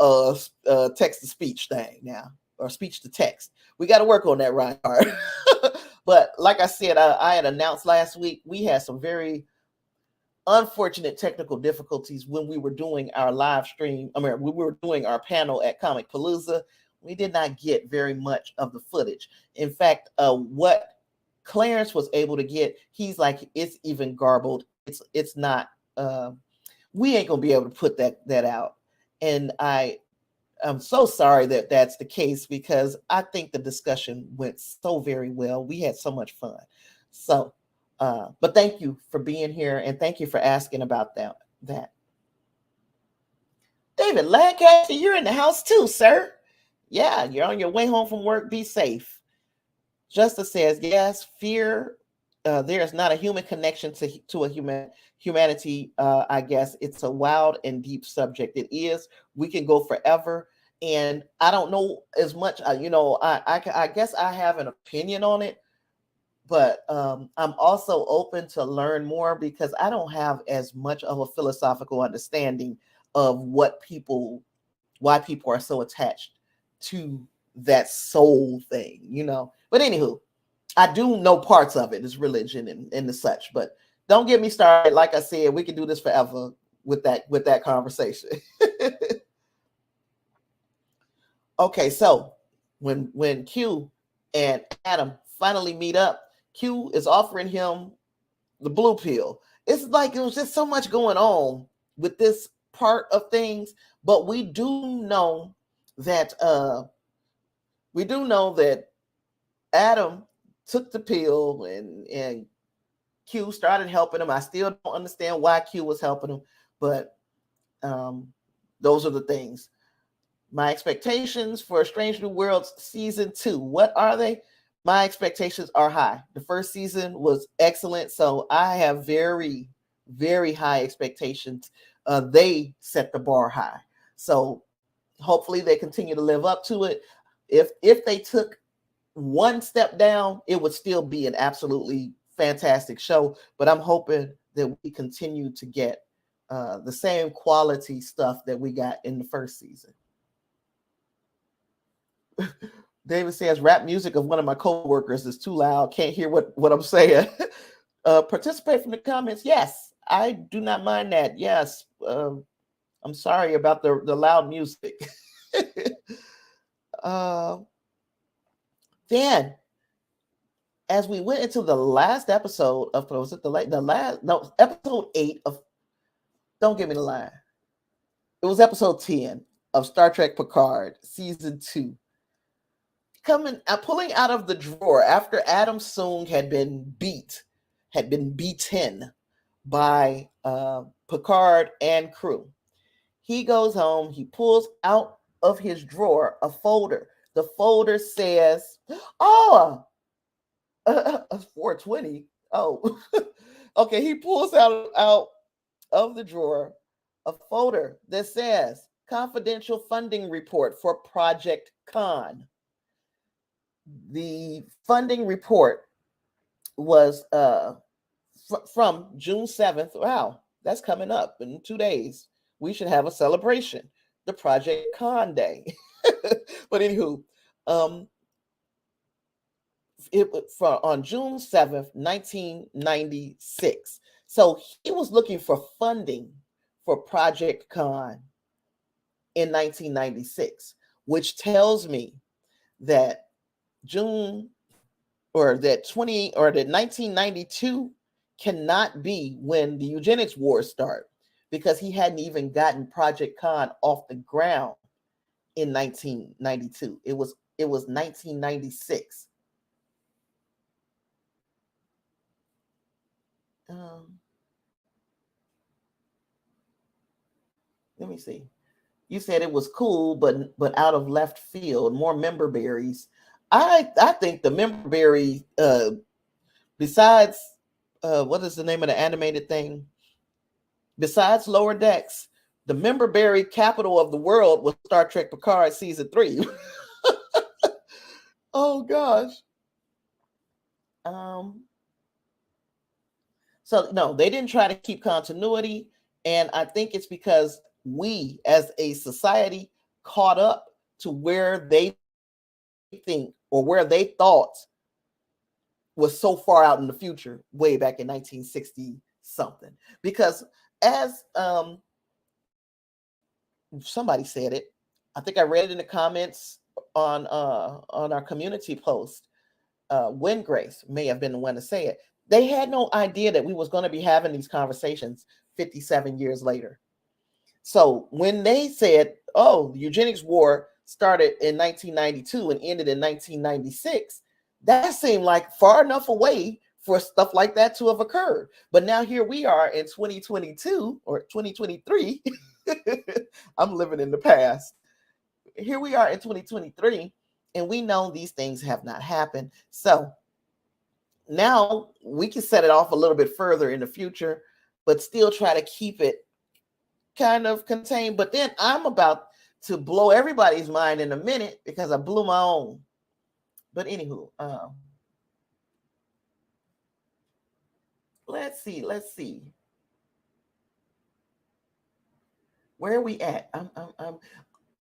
text to speech thing now, or speech to text, we got to work on that, Reinhardt. But like I said, I had announced last week we had some very unfortunate technical difficulties when we were doing our live stream. I mean, we were doing our panel at Comic Palooza. We did not get very much of the footage. In fact, what Clarence was able to get, he's like, it's even garbled. It's not. We ain't gonna be able to put that out. And I'm so sorry that that's the case, because I think the discussion went so very well. We had so much fun. So. But thank you for being here, and thank you for asking about that. David Lancaster, you're in the house too, sir. Yeah, you're on your way home from work. Be safe. Justice says, yes, fear. There is not a human connection to a humanity. I guess it's a wild and deep subject. It is. We can go forever, and I don't know as much. I guess I have an opinion on it, but I'm also open to learn more, because I don't have as much of a philosophical understanding of why people are so attached to that soul thing. But anywho, I do know parts of it is religion and the such, but don't get me started. Like I said, we can do this forever with that conversation. Okay, so when Q and Adam finally meet up, Q is offering him the blue pill. It's like it was just so much going on with this part of things, but we do know that Adam took the pill, and Q started helping him. I still don't understand why Q was helping him, but those are the things. My expectations for Strange New Worlds season 2. What are they? My expectations are high. The first season was excellent, so I have very, very high expectations. They set the bar high, so hopefully they continue to live up to it. If they took one step down, it would still be an absolutely fantastic show. But I'm hoping that we continue to get the same quality stuff that we got in the first season. David says rap music of one of my co-workers is too loud. Can't hear what I'm saying. Participate from the comments. Yes, I do not mind that. Yes. I'm sorry about the loud music. Then, as we went into the last episode of, was it the last? No, episode 8 of, don't give me the line. It was episode 10 of Star Trek Picard, season 2. Pulling out of the drawer after Adam Soong had been beaten by Picard and crew. He goes home, he pulls out of his drawer a folder. The folder says, oh, 420. Oh, okay. He pulls out of the drawer a folder that says confidential funding report for Project Khan. The funding report was from June 7th. Wow, that's coming up in 2 days. We should have a celebration, the Project Khan Day. But anywho, on June 7th, 1996. So he was looking for funding for Project Khan in 1996, which tells me that that 1992 cannot be when the Eugenics Wars start, because he hadn't even gotten Project Khan off the ground in 1992. It was 1996. Let me see. You said it was cool, but out of left field. More member berries. I think the member berry, besides what is the name of the animated thing? Besides Lower Decks, the member berry capital of the world was Star Trek Picard season 3. Oh gosh. So no, they didn't try to keep continuity, and I think it's because we as a society caught up to where they think or where they thought was so far out in the future, way back in 1960 something. Because as somebody said it, I think I read it in the comments on our community post. Win Grace may have been the one to say it. They had no idea that we was going to be having these conversations 57 years later. So when they said, oh, the Eugenics War started in 1992 and ended in 1996, that seemed like far enough away for stuff like that to have occurred. But now here we are in 2022 or 2023. I'm living in the past. Here we are in 2023, and we know these things have not happened. So now we can set it off a little bit further in the future, but still try to keep it kind of contained. But then I'm about to blow everybody's mind in a minute because I blew my own. But anywho, let's see. Where are we at?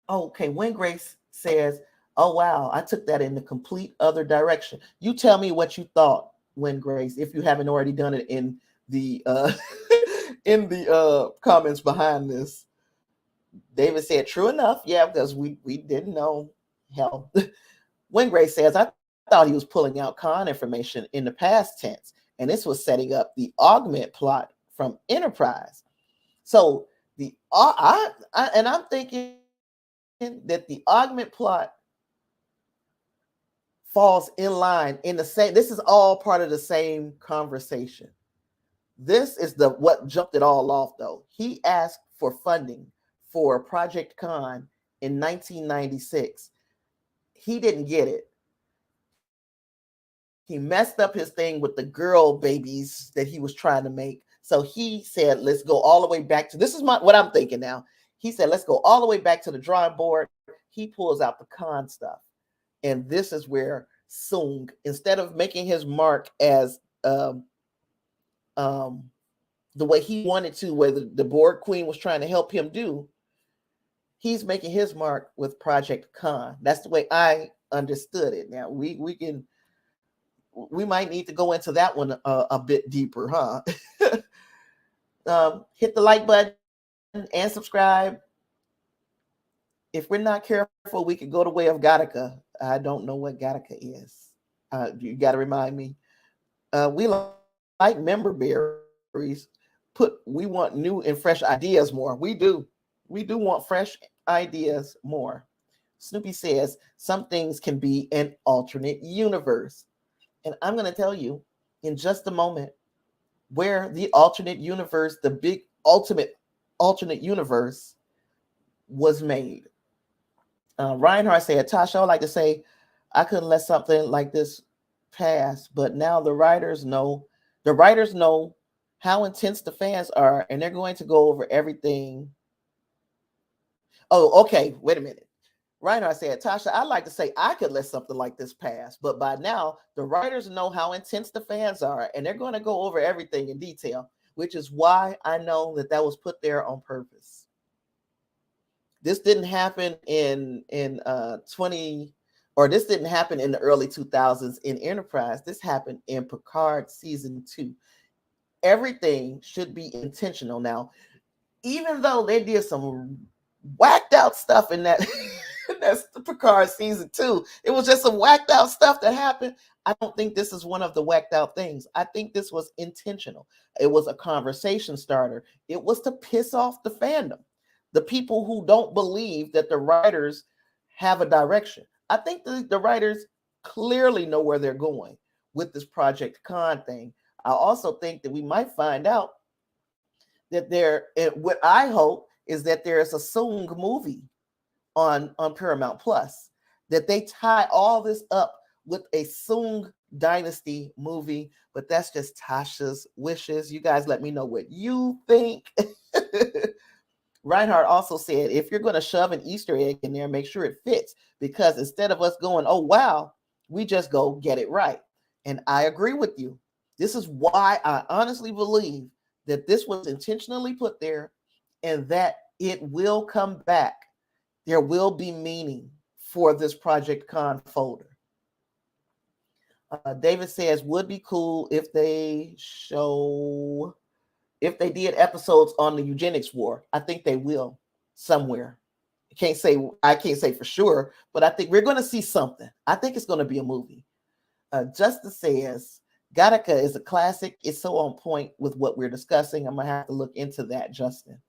Okay. When Grace says, oh wow, I took that in the complete other direction. You tell me what you thought, When Grace, if you haven't already done it in the in the comments behind this. David said, true enough. Yeah, because we didn't know. Hell. When Grace says, I thought he was pulling out Khan information in the past tense, and this was setting up the augment plot from Enterprise. So I'm thinking that the augment plot falls in line in the same. This is all part of the same conversation. This is what jumped it all off, though. He asked for funding for Project Khan in 1996. He didn't get it. He messed up his thing with the girl babies that he was trying to make. So he said, let's go all the way back to, this is what I'm thinking now. He said, let's go all the way back to the drawing board. He pulls out the Khan stuff. And this is where Soong, instead of making his mark as the way he wanted to, where the Borg Queen was trying to help him do, he's making his mark with Project Khan. That's the way I understood it. Now we might need to go into that one a bit deeper, huh? Hit the like button and subscribe. If we're not careful, we could go the way of Gattaca. I don't know what Gattaca is. You got to remind me. We like member berries. We want new and fresh ideas more. We do. We do want fresh ideas more. Snoopy says some things can be an alternate universe. And I'm going to tell you in just a moment where the alternate universe, the big ultimate alternate universe, was made. Reinhardt said, Tasha, I would like to say I couldn't let something like this pass, but now the writers know how intense the fans are, and they're going to go over everything. Oh, okay. Wait a minute. Reinhardt said, Tasha, I'd like to say I could let something like this pass, but by now the writers know how intense the fans are, and they're going to go over everything in detail, which is why I know that was put there on purpose. This didn't happen in 20, or this didn't happen in the early 2000s in Enterprise. This happened in Picard season 2. Everything should be intentional. Now, even though they did some whacked out stuff in that that's the Picard season 2, it was just some whacked out stuff that happened. I don't think this is one of the whacked out things. I think this was intentional. It was a conversation starter. It was to piss off the fandom, the people who don't believe that the writers have a direction. I think the writers clearly know where they're going with this Project Khan thing. I also think that we might find out that what I hope is that there is a Sung movie on Paramount Plus, that they tie all this up with a Sung Dynasty movie, but that's just Tasha's wishes. You guys let me know what you think. Reinhardt also said, if you're going to shove an Easter egg in there, make sure it fits, because instead of us going, oh, wow, we just go get it right. And I agree with you. This is why I honestly believe that this was intentionally put there and that it will come back. There will be meaning for this Project Khan folder. David says, would be cool if they did episodes on the Eugenics War. I think they will somewhere. I can't say for sure, but I think we're going to see something. I think it's going to be a movie. Justice says, Gattaca is a classic. It's so on point with what we're discussing. I'm going to have to look into that, Justin.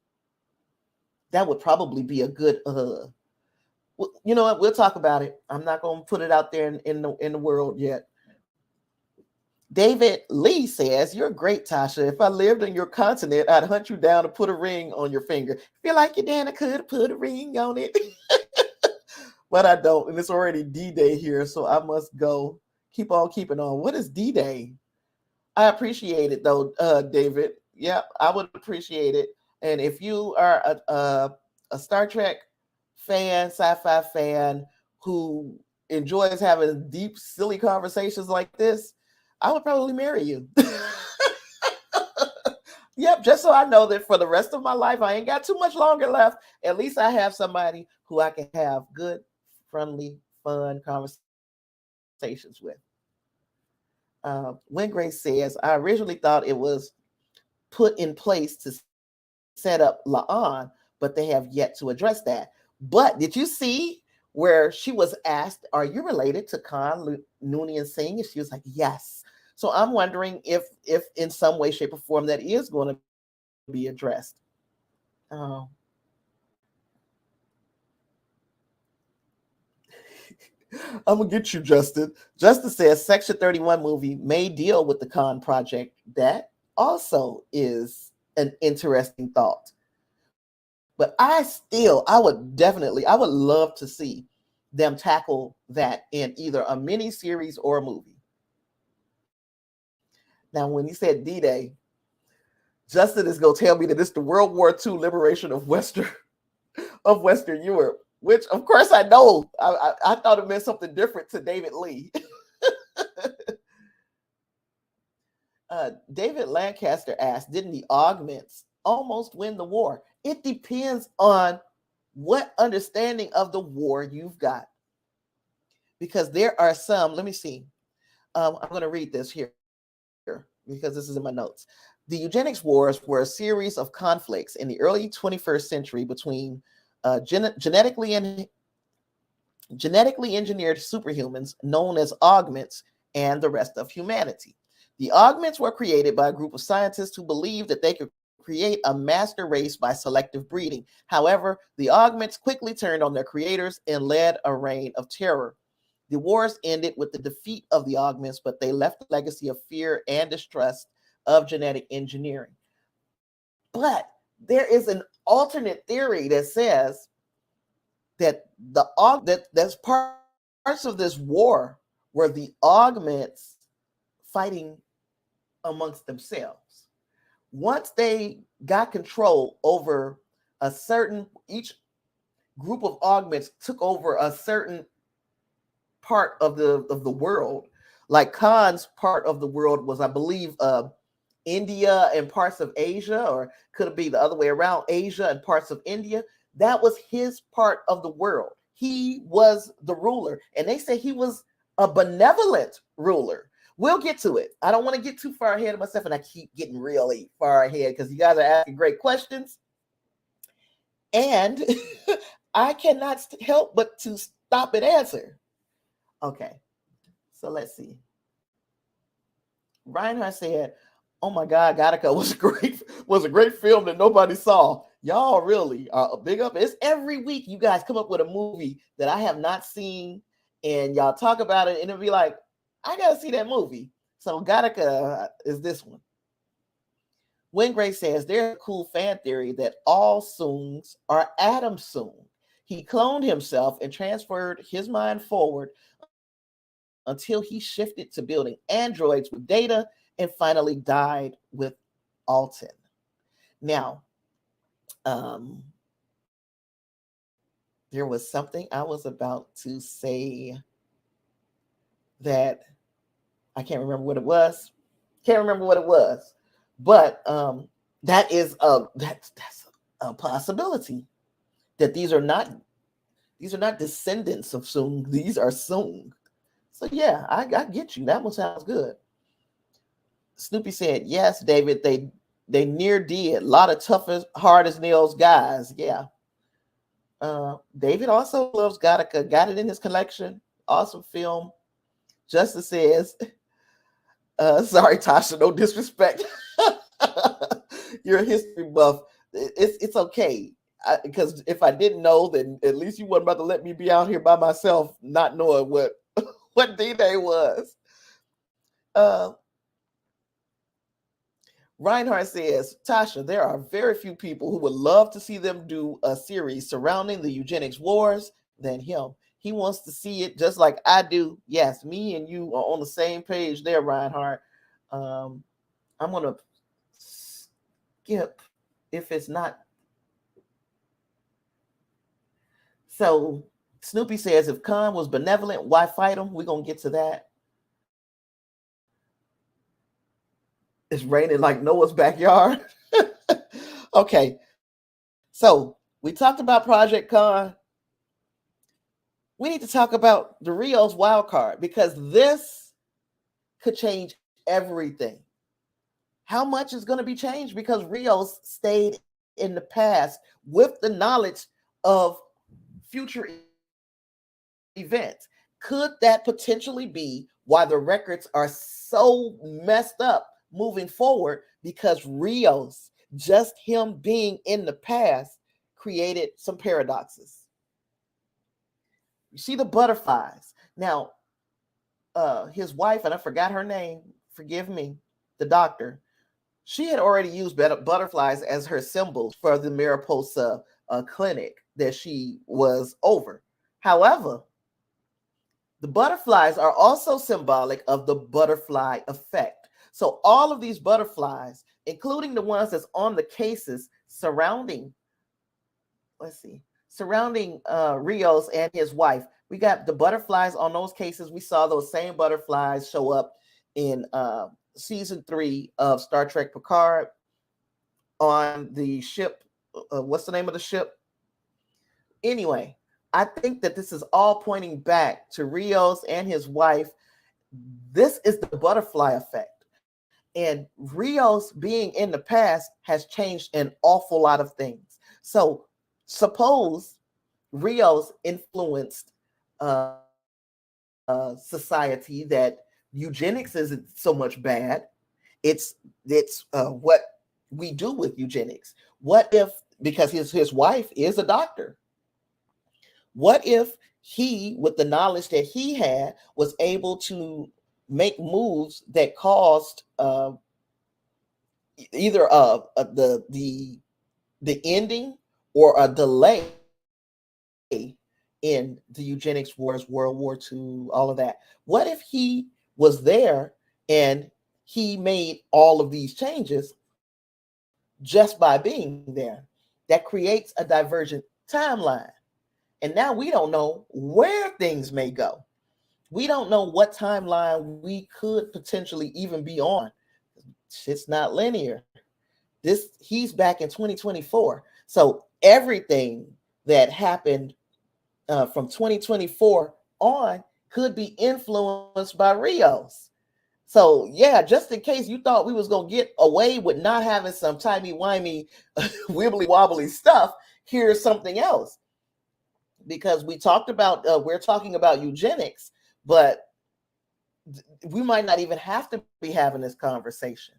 That would probably be a good, you know what? We'll talk about it. I'm not going to put it out there in the world yet. David Lee says, you're great, Tasha. If I lived on your continent, I'd hunt you down to put a ring on your finger. Feel like your Dana could put a ring on it. But I don't. And it's already D-Day here, so I must go. Keep on keeping on. What is D-Day? I appreciate it, though, David. Yeah, I would appreciate it. And if you are a Star Trek fan, sci-fi fan who enjoys having deep, silly conversations like this, I would probably marry you. Yep, just so I know that for the rest of my life, I ain't got too much longer left. At least I have somebody who I can have good, friendly, fun conversations with. When Grace says, I originally thought it was put in place to set up La'an, but they have yet to address that. But did you see where she was asked, are you related to Khan Noonien Singh? And she was like, yes. So I'm wondering if in some way, shape, or form that is going to be addressed. I'm going to get you, Justin. Justin says Section 31 movie may deal with the Khan project. That also is an interesting thought. But I would love to see them tackle that in either a mini series or a movie. Now, when he said D-Day, Justin is going to tell me that it's the World War II liberation of Western Europe, which, of course, I know. I thought it meant something different to David Lee. David Lancaster asked, didn't the Augments almost win the war? It depends on what understanding of the war you've got. Because there are some, let me see. I'm going to read this here because this is in my notes. The Eugenics Wars were a series of conflicts in the early 21st century between genetically engineered superhumans known as augments and the rest of humanity. The augments were created by a group of scientists who believed that they could create a master race by selective breeding. However, the augments quickly turned on their creators and led a reign of terror. The wars ended with the defeat of the augments, but they left a legacy of fear and distrust of genetic engineering. But there is an alternate theory that says that that's parts of this war were the augments fighting amongst themselves. Once they got control over each group of augments took over a certain part of the world. Like Khan's part of the world was, I believe, India and parts of Asia, or could it be the other way around, Asia and parts of India? That was his part of the world. He was the ruler, and they say he was a benevolent ruler. We'll get to it. I don't want to get too far ahead of myself, and I keep getting really far ahead because you guys are asking great questions. And I cannot help but to stop and answer. Okay, so let's see. Reinhardt said, "Oh my God, Gattaca was a great film that nobody saw. Y'all really are big up. It's every week you guys come up with a movie that I have not seen, and y'all talk about it, and it'll be like, I gotta see that movie. So Gattaca is this one." Wayne Gray says, "There's a cool fan theory that all Soongs are Adam Soong. He cloned himself and transferred his mind forward until he shifted to building androids with data and finally died with Alton." Now, there was something I was about to say that I can't remember what it was. But that's a possibility that these are not descendants of Soong. These are Soong. So yeah, I get you. That one sounds good. Snoopy said, "Yes, David, they near did. A lot of toughest, hard as nails guys." Yeah. David also loves Gattaca. Got it in his collection. Awesome film. Justice says, "Sorry, Tasha, no disrespect. You're a history buff. It's okay. Because if I didn't know, then at least you weren't about to let me be out here by myself, not knowing what D-Day was." Reinhardt says, "Tasha, there are very few people who would love to see them do a series surrounding the Eugenics Wars than him. He wants to see it just like I do." Yes, me and you are on the same page there, Reinhardt. I'm going to skip if it's not. So Snoopy says, "If Khan was benevolent, why fight him?" We're going to get to that. It's raining like Noah's backyard. Okay. So we talked about Project Khan. We need to talk about the Rios wild card because this could change everything. How much is going to be changed because Rios stayed in the past with the knowledge of future events? Could that potentially be why the records are so messed up moving forward? Because Rios, just him being in the past, created some paradoxes. You see the butterflies. Now, his wife, and I forgot her name, forgive me, the doctor, she had already used butterflies as her symbols for the Mariposa clinic that she was over. However, the butterflies are also symbolic of the butterfly effect. So all of these butterflies, including the ones that's on the cases surrounding Rios and his wife, we got the butterflies on those cases. We saw those same butterflies show up in season 3 of Star Trek Picard on the ship. What's the name of the ship? Anyway, I think that this is all pointing back to Rios and his wife. This is the butterfly effect. And Rios being in the past has changed an awful lot of things. So suppose Rios influenced society that eugenics isn't so much bad. It's what we do with eugenics. What if, because his wife is a doctor, what if he, with the knowledge that he had, was able to make moves that caused either the ending or a delay in the eugenics wars, World War II, all of that? What if he was there and he made all of these changes just by being there? That creates a divergent timeline. And now we don't know where things may go. We don't know what timeline we could potentially even be on. It's not linear. He's back in 2024. So everything that happened from 2024 on could be influenced by Rios. So yeah, just in case you thought we was gonna get away with not having some timey-wimey, wibbly wobbly stuff, here's something else. Because we're talking about eugenics, but we might not even have to be having this conversation,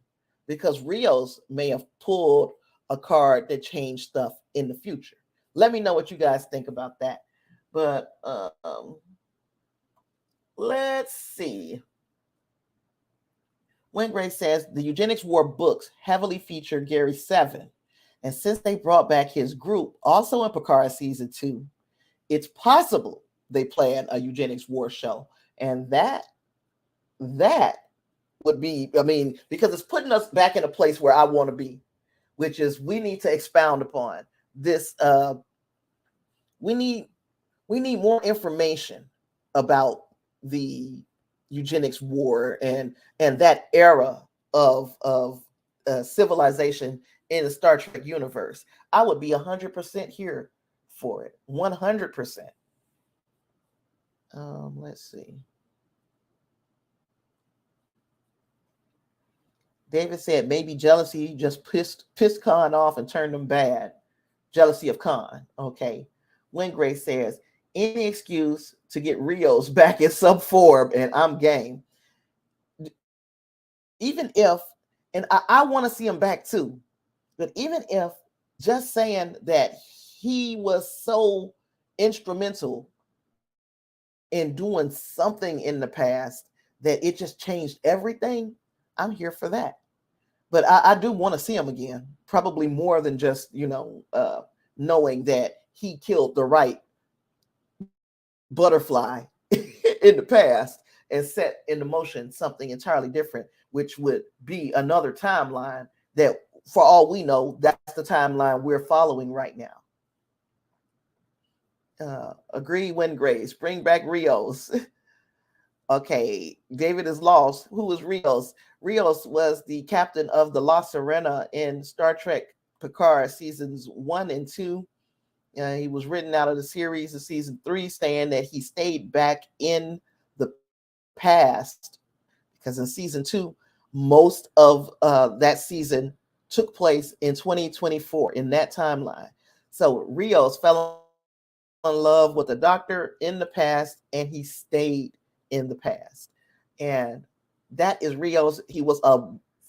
because Rios may have pulled a card that changed stuff in the future. Let me know what you guys think about that. But let's see. Wingray says the Eugenics War books heavily feature Gary 7. And since they brought back his group, also in Picard season 2, it's possible they plan a Eugenics War show. And that would be, I mean, because it's putting us back in a place where I want to be, which is we need to expound upon this. We need more information about the Eugenics War and that era of civilization in the Star Trek universe. I would be 100% here for it. 100%. Let's see. David said maybe jealousy just pissed Khan off and turned him bad. Jealousy of Khan. Okay. Wingray says any excuse to get Rios back in some form, and I'm game. Even if, and I want to see him back too, but even if just saying that he was so instrumental in doing something in the past that it just changed everything, I'm here for that. But I do want to see him again, probably more than just, knowing that he killed the right butterfly in the past and set into motion something entirely different, which would be another timeline that, for all we know, that's the timeline we're following right now. Agree, Wingraves. Bring back Rios. Okay, David is lost. Who was Rios? Rios was the captain of the La Sirena in Star Trek Picard seasons 1 and 2. He was written out of the series of season 3, saying that he stayed back in the past because in season 2, most of that season took place in 2024 in that timeline. So Rios fell in love with a doctor in the past, and he stayed in the past. And that is Rios. He was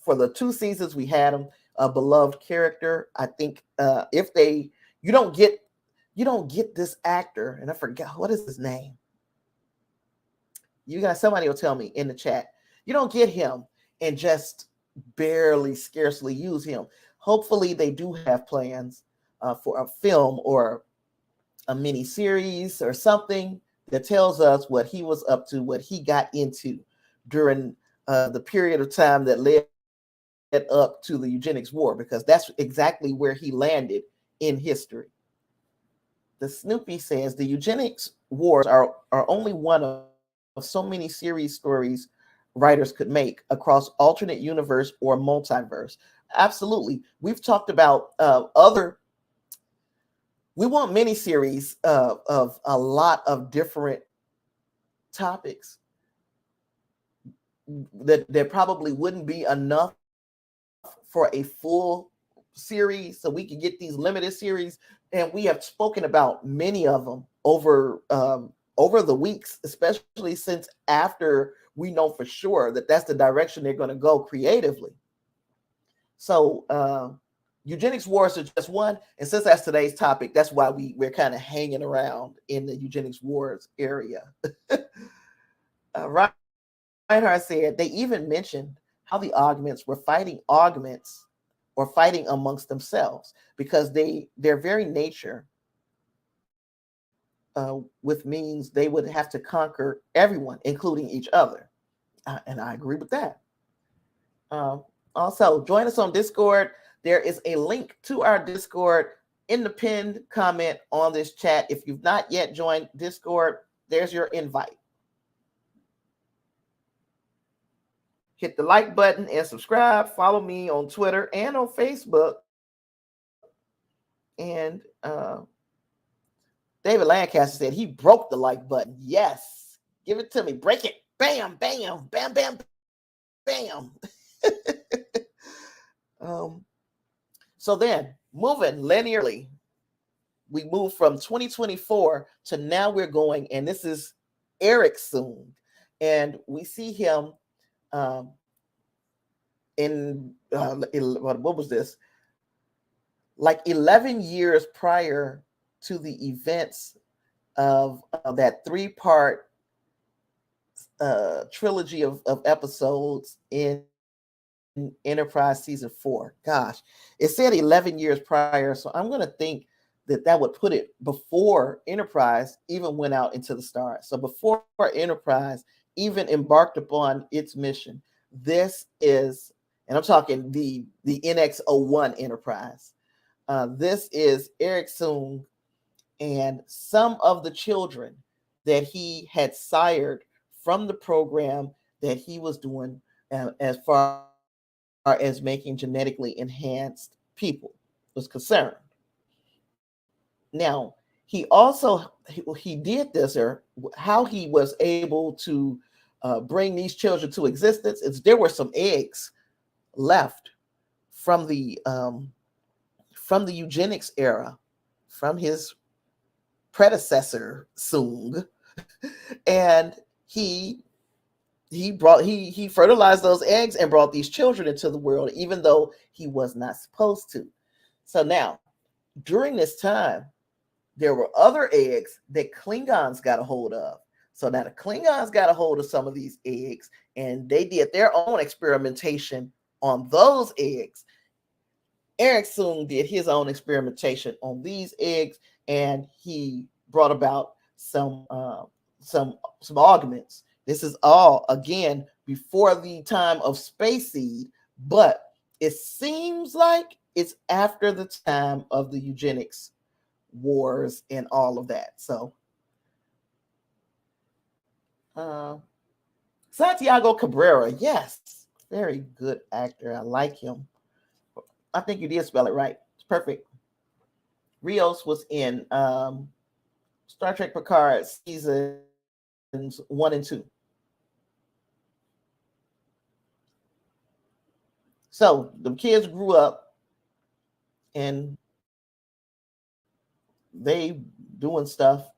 for the 2 seasons we had him, a beloved character. I think if you don't get this actor, and I forgot what is his name. You guys, somebody will tell me in the chat. You don't get him and just barely, scarcely use him. Hopefully, they do have plans for a film or a mini series or something that tells us what he was up to, what he got into during the period of time that led up to the Eugenics War, because that's exactly where he landed in history. The Snoopy says the Eugenics Wars are only one of so many series stories writers could make across alternate universe or multiverse. Absolutely. We've talked about other We want mini series of a lot of different topics. That there probably wouldn't be enough for a full series, so we can get these limited series, and we have spoken about many of them over the weeks, especially since after we know for sure that that's the direction they're going to go creatively. So Eugenics Wars are just one, and since that's today's topic, that's why we're kind of hanging around in the Eugenics Wars area. Reinhardt said they even mentioned how the augments were fighting augments or fighting amongst themselves because their very nature with means they would have to conquer everyone, including each other. And I agree with that. Also, join us on Discord. There is a link to our Discord in the pinned comment on this chat. If you've not yet joined Discord, there's your invite. Hit the like button and subscribe. Follow me on Twitter and on Facebook. And David Lancaster said he broke the like button. Yes. Give it to me. Break it. Bam, bam, bam, bam, bam. So then, moving linearly, we move from 2024 to now we're going, and this is Eric Soong. And we see him in what was this? Like 11 years prior to the events of that 3-part trilogy of episodes in Enterprise season 4. Gosh, it said 11 years prior, so I'm going to think that would put it before Enterprise even went out into the stars. So before Enterprise even embarked upon its mission. This is, and I'm talking the NX-01 Enterprise. This is Eric Soong and some of the children that he had sired from the program that he was doing as far as making genetically enhanced people was concerned. Now, he also he did this, or how he was able to bring these children to existence is there were some eggs left from the eugenics era, from his predecessor Soong, and he fertilized those eggs and brought these children into the world, even though he was not supposed to. So now, during this time, there were other eggs that Klingons got a hold of. So now the Klingons got a hold of some of these eggs, and they did their own experimentation on those eggs. Eric Soong did his own experimentation on these eggs, and he brought about some augments. This is all, again, before the time of Space Seed, but it seems like it's after the time of the Eugenics Wars and all of that. So Santiago Cabrera, yes, very good actor. I like him. I think you did spell it right. It's perfect. Rios was in Star Trek Picard seasons 1 and 2. So the kids grew up and they doing stuff.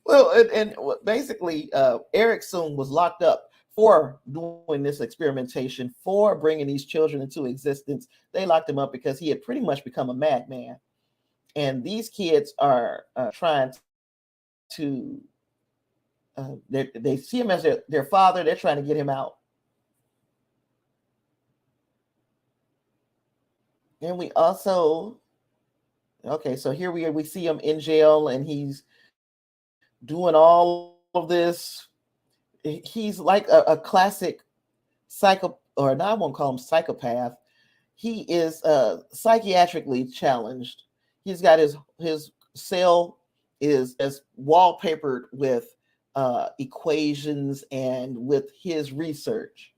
Well, and basically, Eric Soong was locked up for doing this experimentation, for bringing these children into existence. They locked him up because he had pretty much become a madman. And these kids are trying to, they see him as their father. They're trying to get him out. And we also, okay, so here we see him in jail, and he's doing all of this. He's like a classic psycho, or no, I won't call him psychopath. He is psychiatrically challenged. He's got his cell is as wallpapered with equations and with his research.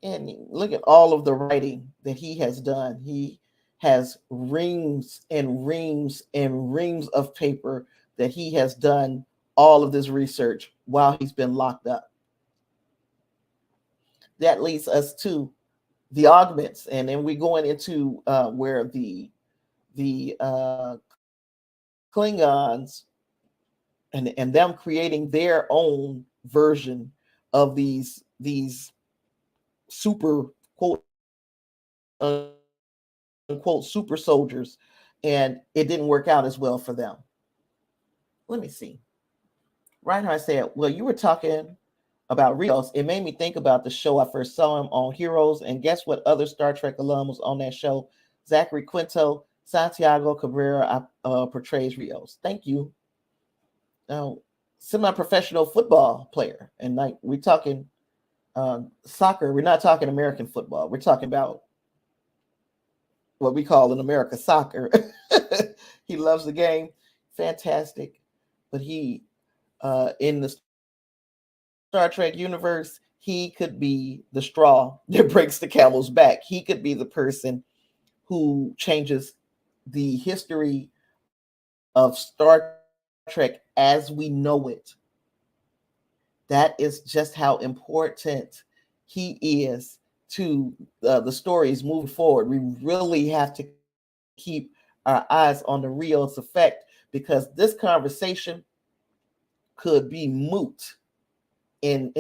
And look at all of the writing that he has done. He has reams and reams and reams of paper that he has done all of this research while he's been locked up. That leads us to the augments, and then we're going into where the Klingons and them creating their own version of these super quote unquote super soldiers, and it didn't work out as well for them. Let me see. Reinhardt said, "Well, you were talking about Rios. It made me think about the show I first saw him on, Heroes, and guess what other Star Trek alum was on that show? Zachary Quinto. Santiago Cabrera portrays Rios. Thank you. Now, semi-professional football player, and like we're talking soccer. We're not talking American football. We're talking about what we call in America soccer." He loves the game. Fantastic. But he, in the Star Trek universe, he could be the straw that breaks the camel's back. He could be the person who changes the history of Star Trek as we know it. That is just how important he is to the stories moving forward. We really have to keep our eyes on the Rios effect, because this conversation could be moot in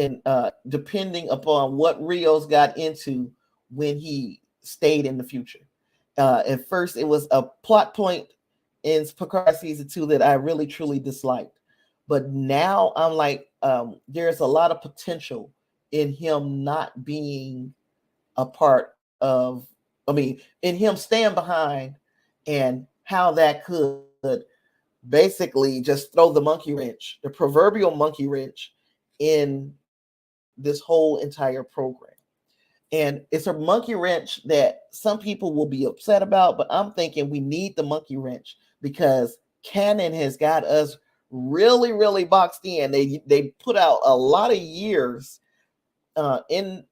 depending upon what Rios got into when he stayed in the future. At first, it was a plot point in Picard season 2 that I really truly disliked, but now I'm like, there's a lot of potential in him not being a part of. I mean, in him staying behind, and how that could basically just throw the monkey wrench, the proverbial monkey wrench, in this whole entire program. And it's a monkey wrench that some people will be upset about, but I'm thinking we need the monkey wrench because canon has got us really, really boxed in. They put out a lot of years in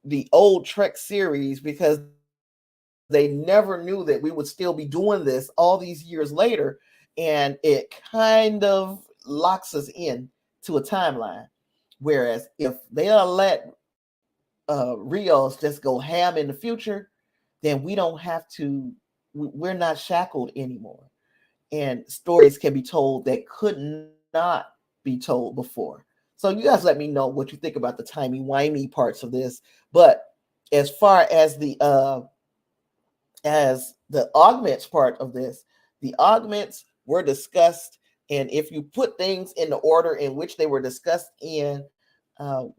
the old Trek series because they never knew that we would still be doing this all these years later, and it kind of locks us in to a timeline. Whereas if they let Rios just go ham in the future, then we don't have to. We're not shackled anymore, and stories can be told that could not be told before. So you guys let me know what you think about the timey-wimey parts of this. But as far as the augments part of this, the augments were discussed, and if you put things in the order in which they were discussed in,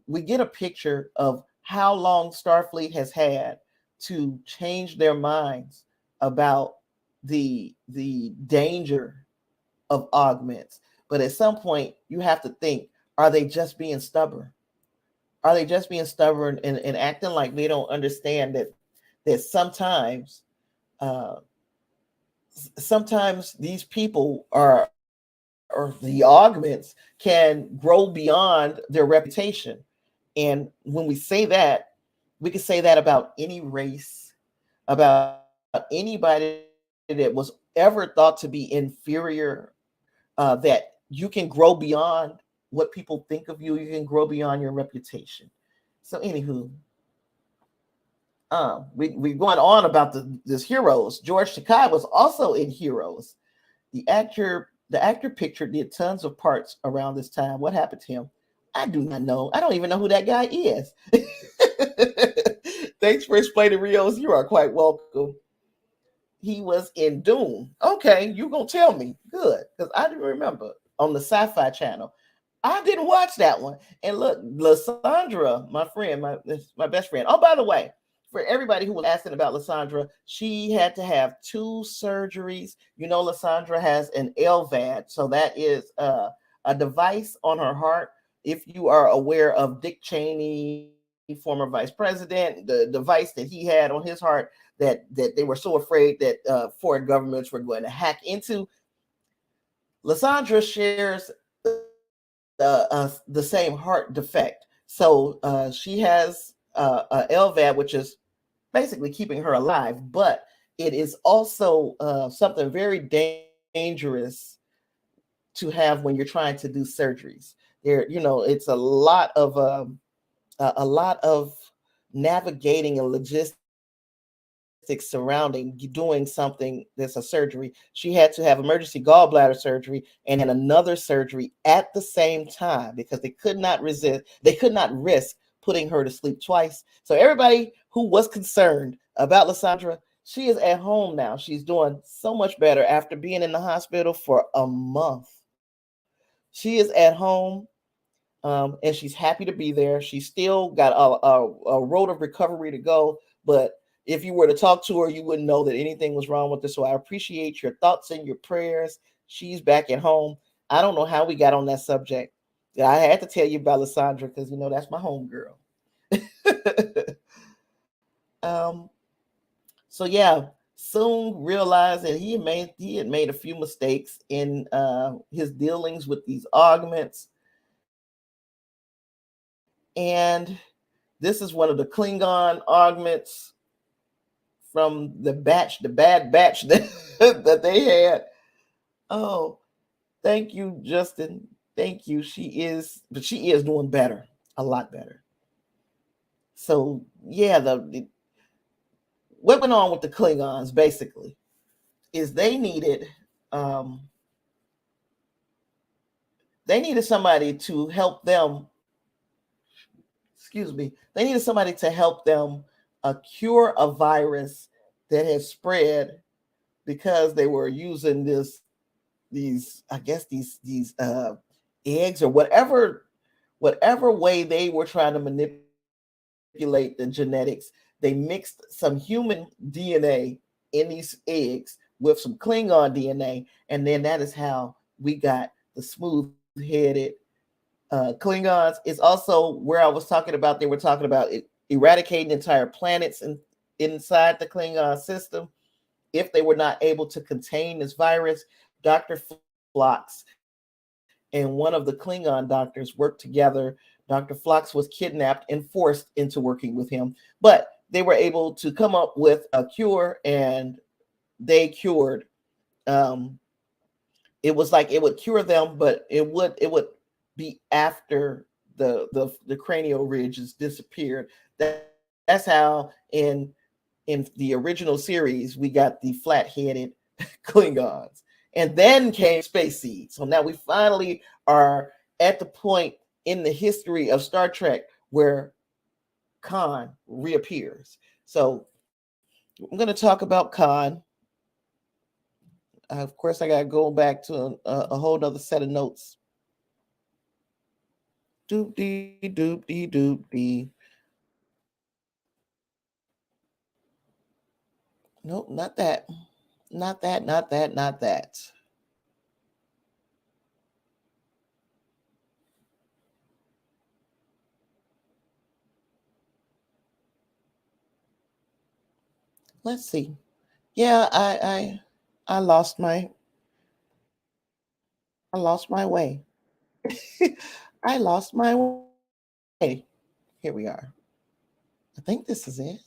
we get a picture of how long Starfleet has had to change their minds about the danger of augments. But at some point, you have to think, are they just being stubborn? Are they just being stubborn and acting like they don't understand that sometimes these people are, or the augments can grow beyond their reputation. And when we say that, we can say that about any race, about anybody that was ever thought to be inferior, that you can grow beyond what people think of you. You can grow beyond your reputation. So, anywho, we're going on about this Heroes. George Takei was also in Heroes. The actor picture did tons of parts around this time. What happened to him? I do not know. I don't even know who that guy is. Thanks for explaining, Rios. You are quite welcome. He was in Doom. Okay, you gonna tell me. Good, because I didn't remember on the Sci-Fi Channel. I didn't watch that one. And look, Lysandra, my friend, my best friend. Oh, by the way, for everybody who was asking about Lysandra, she had to have 2 surgeries. You know, Lysandra has an LVAD, so that is a device on her heart. If you are aware of Dick Cheney, former vice president, the device that he had on his heart that they were so afraid that foreign governments were going to hack into, Lysandra shares the same heart defect. So she has LVAD, which is basically keeping her alive, but it is also something very dangerous to have when you're trying to do surgeries. It's a lot of navigating and logistics surrounding doing something that's a surgery. She had to have emergency gallbladder surgery and then another surgery at the same time because they could not risk putting her to sleep twice. So everybody who was concerned about Lysandra, she is at home now. She's doing so much better after being in the hospital for a month. She is at home, and she's happy to be there. She's still got a road of recovery to go, but if you were to talk to her, you wouldn't know that anything was wrong with her. So I appreciate your thoughts and your prayers. She's back at home. I don't know how we got on that subject. Yeah, I had to tell you about Lysandra because that's my home girl. um, so yeah, soon realized that he had made a few mistakes in his dealings with these augments, and this is one of the Klingon augments from the bad batch that, that they had. Oh, thank you, Justin. Thank you. But she is doing better, a lot better. So yeah, what went on with the Klingons basically is um, they needed somebody to help them. Excuse me. They needed somebody to help them cure a virus that had spread because they were using these I guess these eggs or whatever way they were trying to manipulate the genetics. They mixed some human DNA in these eggs with some Klingon DNA, and then that is how we got the smooth-headed Klingons. Is also where I was talking about. They were talking about eradicating entire planets inside the Klingon system if they were not able to contain this virus. Dr. Phlox and one of the Klingon doctors worked together. Dr. Phlox was kidnapped and forced into working with him, but they were able to come up with a cure, and they cured. Um, it was like it would cure them, but it would be after the cranial ridges disappeared. That's how in the original series we got the flat-headed Klingons. And then came Space Seed. So now we finally are at the point in the history of Star Trek where Khan reappears. So I'm going to talk about Khan. Of course, I got to go back to a whole other set of notes. Doop dee doop dee doop dee. Nope, not that. Not that, not that, not that. Let's see. Yeah, I lost I lost my way. I lost my way. Here we are. I think this is it.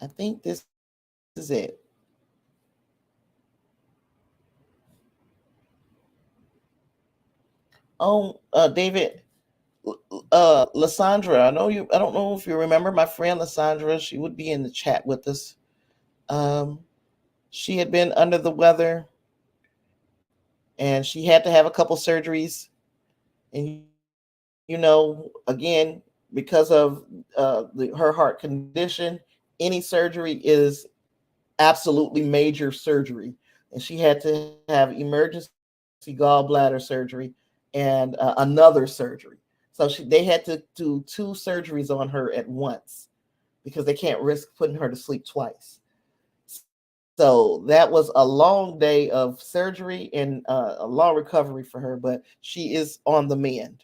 I think this is it. Oh, David, Lysandra. I know you. I don't know if you remember my friend Lysandra. She would be in the chat with us. Um, she had been under the weather, and she had to have a couple surgeries. And again, because of her heart condition, any surgery is absolutely major surgery, and she had to have emergency gallbladder surgery and another surgery. So they had to do two surgeries on her at once because they can't risk putting her to sleep twice. So that was a long day of surgery and a long recovery for her, but she is on the mend.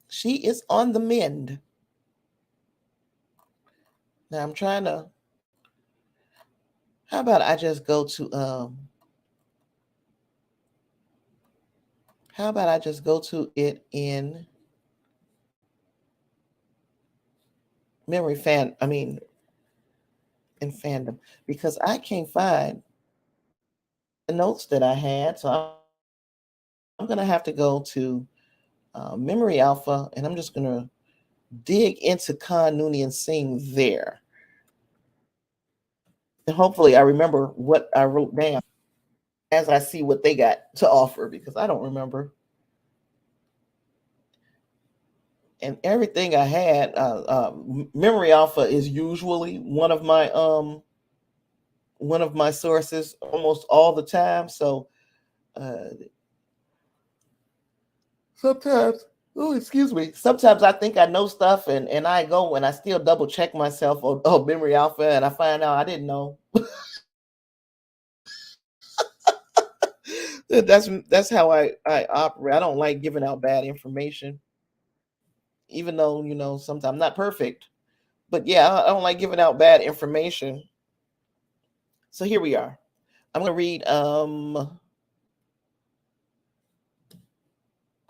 She is on the mend. Now I'm trying to. How about I just go to How about I just go to it in in fandom, because I can't find the notes that I had. So I'm going to have to go to Memory Alpha, and I'm just going to dig into Khan Noonien Singh there. And hopefully I remember what I wrote down as I see what they got to offer, because I don't remember. And everything I had, Memory Alpha is usually one of my sources almost all the time. So uh, sometimes, oh, excuse me, sometimes I think I know stuff, and I go and I still double check myself on Memory Alpha, and I find out I didn't know. That's how I operate. I don't like giving out bad information, even though sometimes I'm not perfect. But yeah, I don't like giving out bad information. So here we are. I'm gonna read. I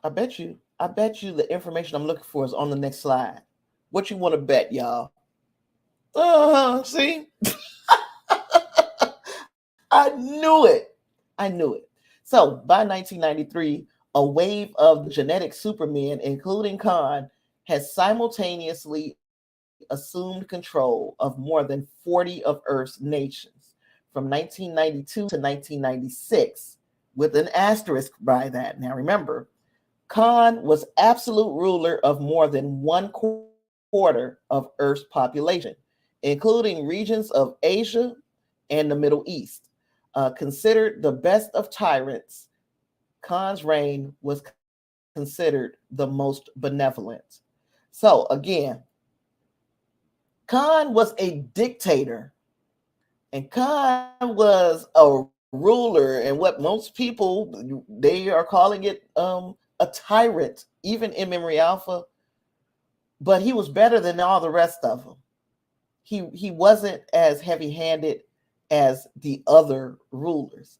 bet you the information I'm looking for is on the next slide. What you want to bet, y'all? See, I knew it. I knew it. So by 1993, a wave of the genetic supermen, including Khan, has simultaneously assumed control of more than 40 of Earth's nations from 1992 to 1996, with an asterisk by that. Now remember, Khan was absolute ruler of more than 1/4 of Earth's population, including regions of Asia and the Middle East. Considered the best of tyrants, Khan's reign was considered the most benevolent. So again, Khan was a dictator, and Khan was a ruler, and what most people, they are calling it a tyrant, even in Memory Alpha. But he was better than all the rest of them. He wasn't as heavy-handed as the other rulers.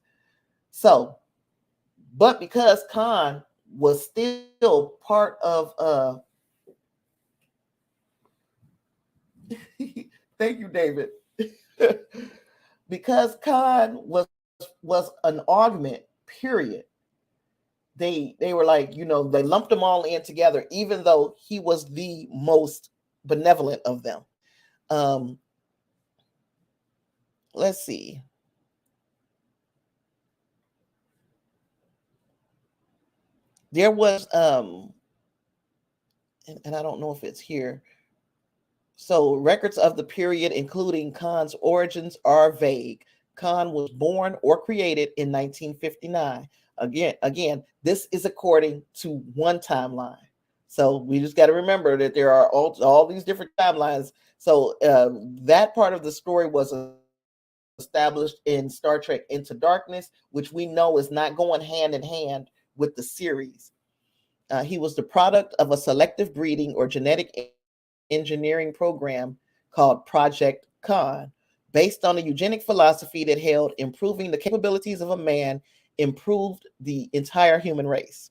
So, but because Khan was still part of thank you, David. Because Khan was an augment, period. They were like, they lumped them all in together, even though he was the most benevolent of them. Um, let's see. There was and I don't know if it's here. So records of the period, including Khan's origins, are vague. Khan was born or created in 1959. Again, this is according to one timeline. So we just got to remember that there are all these different timelines. So that part of the story was established in Star Trek Into Darkness, which we know is not going hand in hand with the series. He was the product of a selective breeding or genetic engineering program called Project Khan, based on a eugenic philosophy that held improving the capabilities of a man improved the entire human race.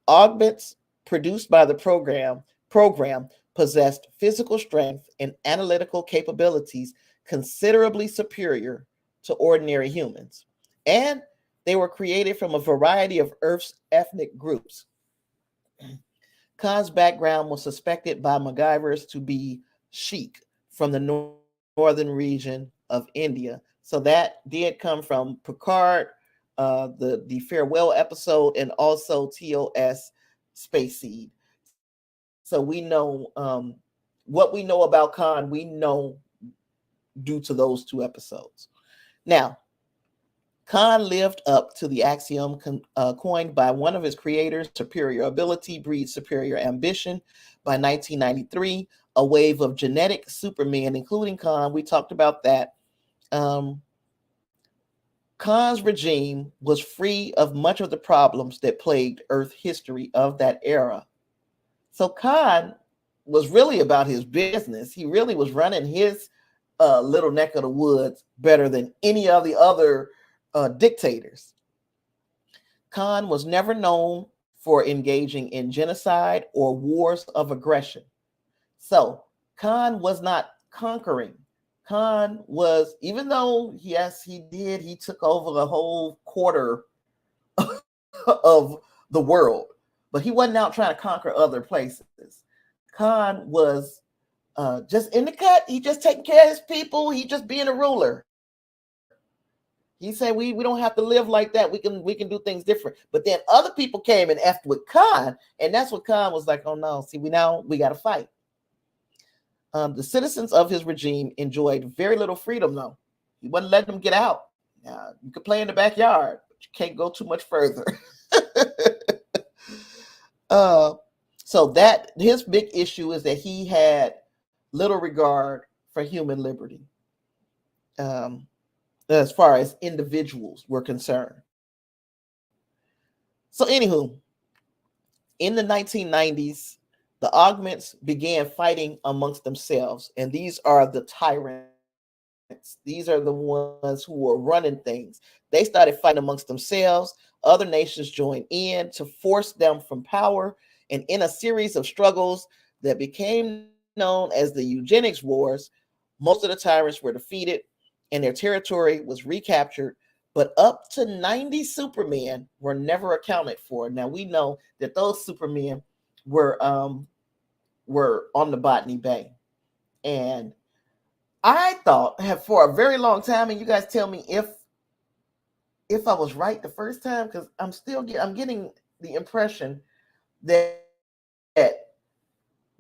Augments produced by the program possessed physical strength and analytical capabilities considerably superior to ordinary humans. And they were created from a variety of Earth's ethnic groups. Khan's background was suspected by MacGyvers to be Sikh from the northern region of India. So that did come from Picard, the farewell episode, and also TOS Space Seed. So we know what we know about Khan, we know due to those two episodes. Now, Khan lived up to the axiom coined by one of his creators: superior ability breeds superior ambition. By 1993, a wave of genetic supermen, including Khan, we talked about that. Khan's regime was free of much of the problems that plagued Earth history of that era. So Khan was really about his business. He really was running his little neck of the woods better than any of the other dictators. Khan was never known for engaging in genocide or wars of aggression. So Khan was not conquering. Khan was, even though, yes, he did, he took over the whole quarter of the world, but he wasn't out trying to conquer other places. Khan was just in the cut. He just taking care of his people. He just being a ruler. He said we don't have to live like that. We can do things different. But then other people came and effed with Khan, and that's what Khan was like. Oh no, see, we got to fight. The citizens of his regime enjoyed very little freedom, though. He wasn't letting them get out. You could play in the backyard, but you can't go too much further. So that his big issue is that he had little regard for human liberty, as far as individuals were concerned. So, anywho, in the 1990s, the Augments began fighting amongst themselves, and these are the tyrants. These are the ones who were running things. They started fighting amongst themselves. Other nations joined in to force them from power, and in a series of struggles that became known as the Eugenics Wars, most of the tyrants were defeated and their territory was recaptured, but up to 90 supermen were never accounted for. Now we know that those supermen were on the Botany Bay. And I thought for a very long time, and you guys tell me if I was right the first time, because I'm getting the impression that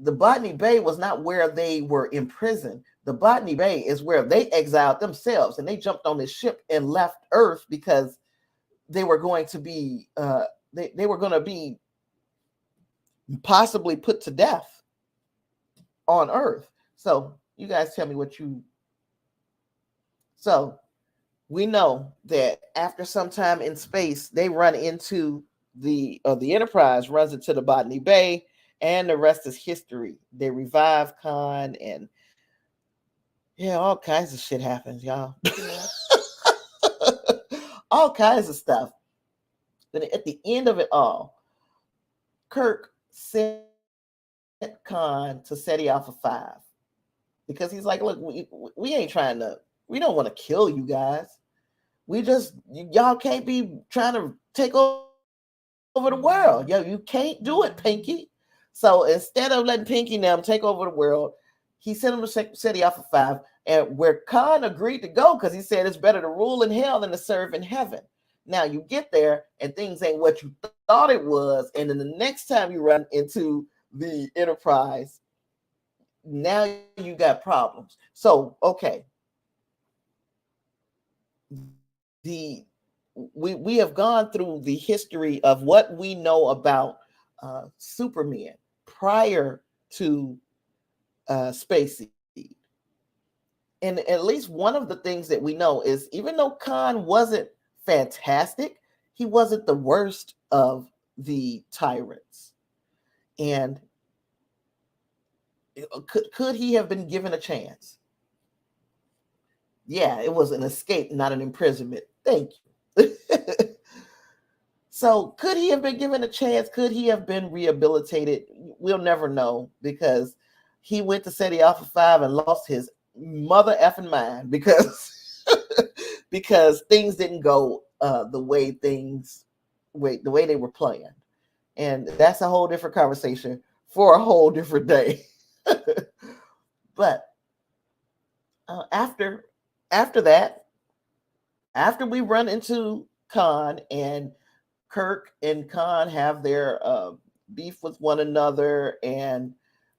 the Botany Bay was not where they were imprisoned. The Botany Bay is where they exiled themselves, and they jumped on this ship and left Earth because they were going to be they were going to be possibly put to death on Earth. So you guys tell me what you. So we know that after some time in space, they run into the Enterprise runs into the Botany Bay, and the rest is history. They revive Khan, and all kinds of shit happens, y'all. All kinds of stuff. But at the end of it all, Kirk sent Khan to SETI Alpha 5 because he's like, look, we ain't trying to, we don't want to kill you guys. We just, y'all can't be trying to take over the world. Yo, you can't do it, Pinky. So instead of letting Pinky and them take over the world, he sent him to SETI Alpha 5, and where Khan agreed to go because he said it's better to rule in hell than to serve in heaven. Now you get there and things ain't what you thought it was, and then the next time you run into the Enterprise, now you got problems. So okay, we have gone through the history of what we know about Superman prior to Space Seed. And at least one of the things that we know is even though Khan wasn't fantastic, he wasn't the worst of the tyrants. And could he have been given a chance? Yeah, it was an escape, not an imprisonment. Thank you. So could he have been given a chance? Could he have been rehabilitated? We'll never know because he went to SETI Alpha 5 and lost his mother effing mind because because things didn't go the way they were planned. And that's a whole different conversation for a whole different day. But after that, after we run into Khan and Kirk and Khan have their beef with one another, and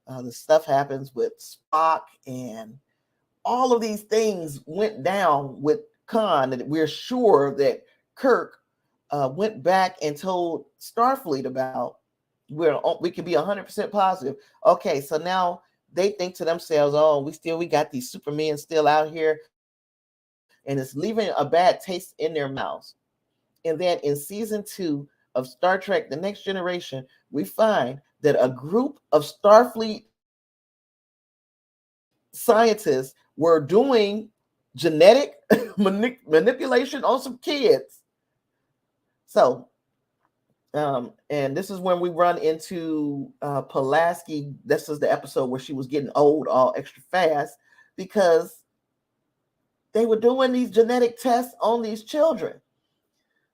the stuff happens with Spock, and all of these things went down with Khan, and we're sure that Kirk went back and told Starfleet about. We can be 100% positive. Okay, so now they think to themselves, oh, we got these Supermen still out here, and it's leaving a bad taste in their mouths. And then in season 2 of Star Trek The Next Generation, we find that a group of Starfleet scientists were doing genetic manipulation on some kids. So And this is when we run into Pulaski. This is the episode where she was getting old all extra fast because they were doing these genetic tests on these children.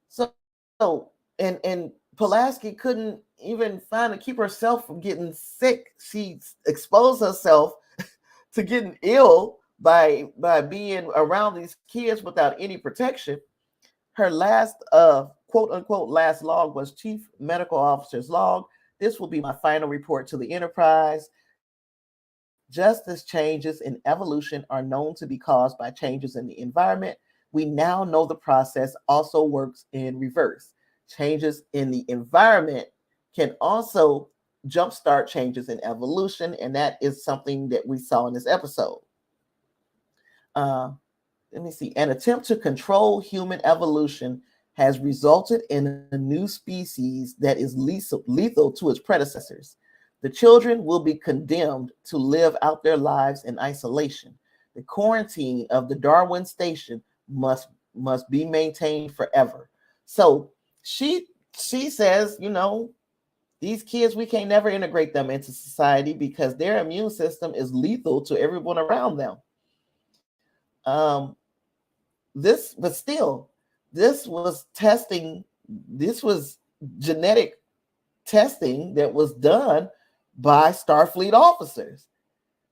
So and Pulaski couldn't even find to keep herself from getting sick. She exposed herself to getting ill by being around these kids without any protection. Her last quote unquote last log was Chief Medical Officer's log. This will be my final report to the Enterprise. Just as changes in evolution are known to be caused by changes in the environment, we now know the process also works in reverse. Changes in the environment can also jumpstart changes in evolution, and that is something that we saw in this episode. Let me see. An attempt to control human evolution has resulted in a new species that is lethal to its predecessors. The children will be condemned to live out their lives in isolation. The quarantine of the Darwin station must be maintained forever. So she says, these kids, we can't never integrate them into society because their immune system is lethal to everyone around them. But still, this was genetic testing that was done by Starfleet officers.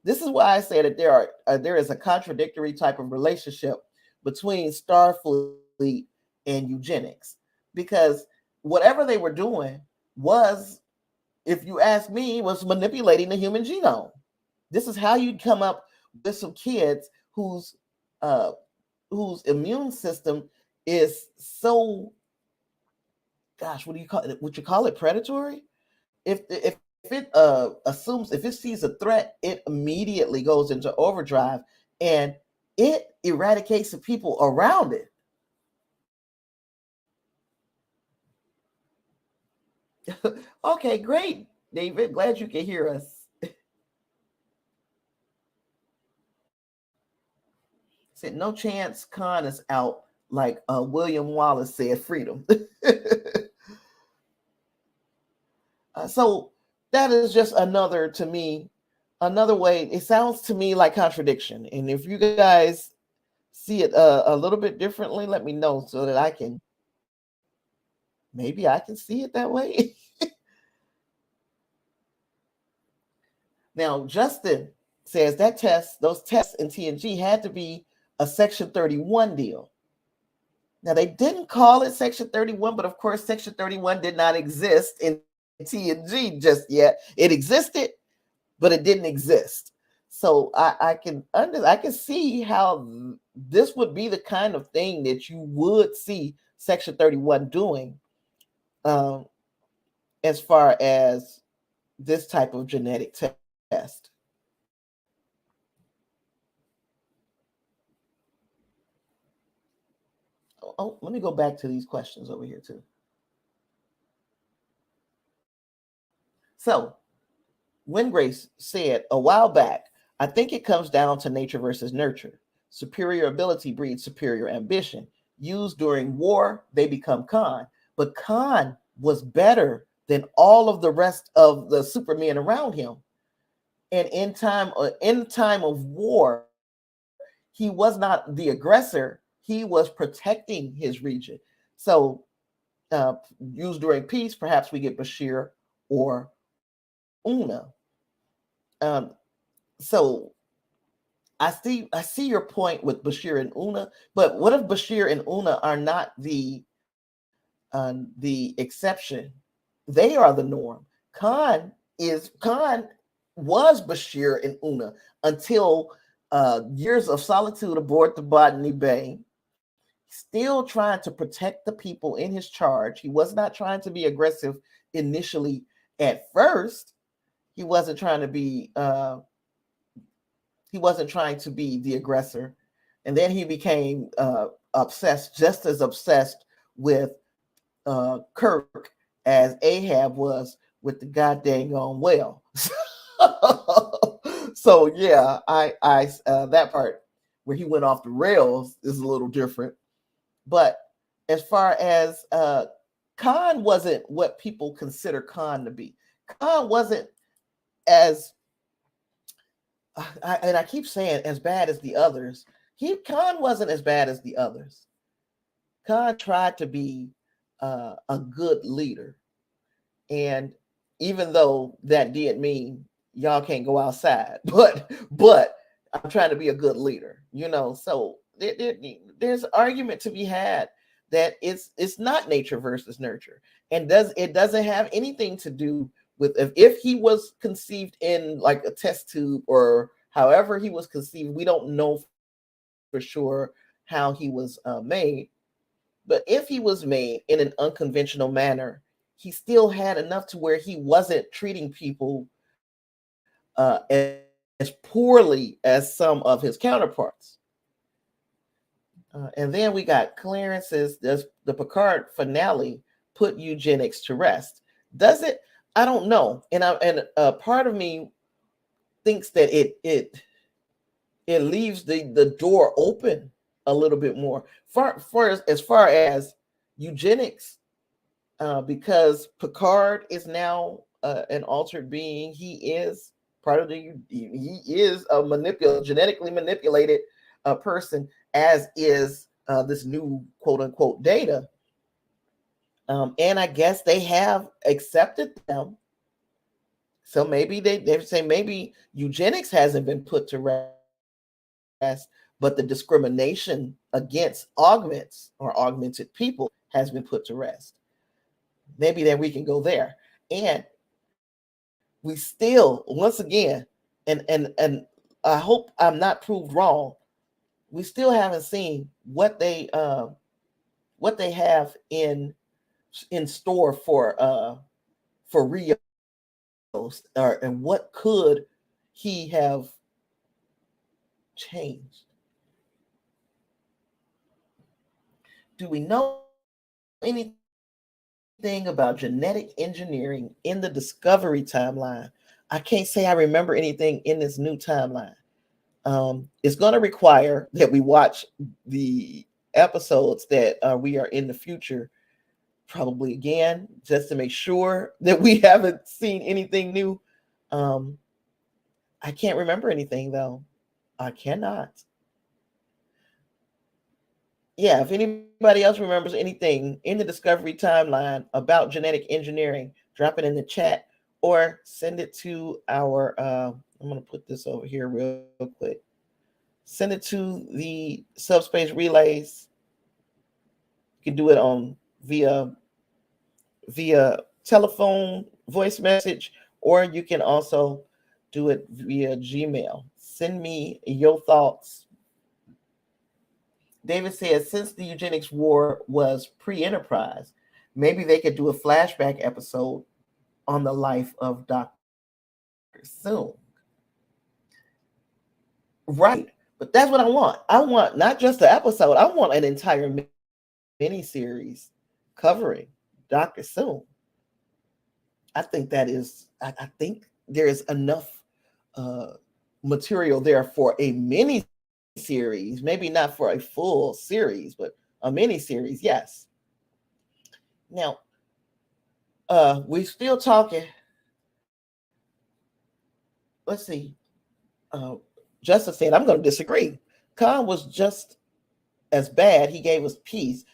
This is why I say that there is a contradictory type of relationship between Starfleet and eugenics, because whatever they were doing was, if you ask me, was manipulating the human genome. This is how you'd come up with some kids whose immune system is so, gosh, what do you call it? Would you call it predatory? If it assumes, if it sees a threat, it immediately goes into overdrive and it eradicates the people around it. Okay, great, David. Glad you can hear us. Said no chance Khan is out, like William Wallace said, freedom. So that is just another way. It sounds to me like contradiction. And if you guys see it a little bit differently, let me know so that maybe I can see it that way. Now, Justin says those tests in TNG had to be a Section 31 deal. Now, they didn't call it Section 31, but of course, Section 31 did not exist in TNG just yet. It existed, but it didn't exist. So I can see how this would be the kind of thing that you would see Section 31 doing, as far as this type of genetic test. Oh, let me go back to these questions over here too. So, Wingrace said a while back, I think it comes down to nature versus nurture. Superior ability breeds superior ambition. Used during war, they become Khan. But Khan was better than all of the rest of the supermen around him. And in time of war, he was not the aggressor. He was protecting his region. So, used during peace, perhaps we get Bashir or Una. So I see your point with Bashir and Una, but what if Bashir and Una are not the exception? They are the norm. Khan was Bashir and Una until years of solitude aboard the Botany Bay, still trying to protect the people in his charge. He was not trying to be aggressive initially. At first, he wasn't trying to be the aggressor, and then he became just as obsessed with Kirk as Ahab was with the goddamn whale. So yeah, I that part where he went off the rails is a little different. But as far as Khan wasn't what people consider Khan to be. Khan wasn't as and I keep saying as bad as the others. Khan wasn't as bad as the others. Khan tried to be a good leader, and even though that did mean y'all can't go outside, but I'm trying to be a good leader, So there's argument to be had that it's not nature versus nurture, and it doesn't have anything to do with if he was conceived in like a test tube or however he was conceived. We don't know for sure how he was made, but if he was made in an unconventional manner, he still had enough to where he wasn't treating people as poorly as some of his counterparts. And then we got Clarence's, the Picard finale put eugenics to rest. Does it? I don't know. And part of me thinks that it leaves the door open a little bit more as far as eugenics, because Picard is now an altered being. He is part of he is a genetically manipulated person, as is this new quote unquote data. And I guess they have accepted them. So maybe they say maybe eugenics hasn't been put to rest, but the discrimination against augments or augmented people has been put to rest. Maybe then we can go there. And we still, once again, and I hope I'm not proved wrong, we still haven't seen what they have in store for Rios, and what could he have changed. Do we know anything about genetic engineering in the Discovery timeline? I can't say I remember anything in this new timeline. It's going to require that we watch the episodes that we are in the future, probably again, just to make sure that we haven't seen anything new. I can't remember anything, though. I cannot. Yeah, if anybody else remembers anything in the Discovery timeline about genetic engineering, drop it in the chat or send it to our, I'm going to put this over here real quick. Send it to the Subspace Relays. You can do it on via telephone, voice message, or you can also do it via Gmail. Send me your thoughts. David says, since the Eugenics War was pre-Enterprise, maybe they could do a flashback episode on the life of Dr. Soong. Right. But that's what I want. I want not just an episode. I want an entire miniseries covering Dr. Soong. I think that is, I think there is enough material there for a mini series, maybe not for a full series, but a mini series, yes. Now, we're still talking. Let's see. Justice said, I'm going to disagree. Khan was just as bad. He gave us peace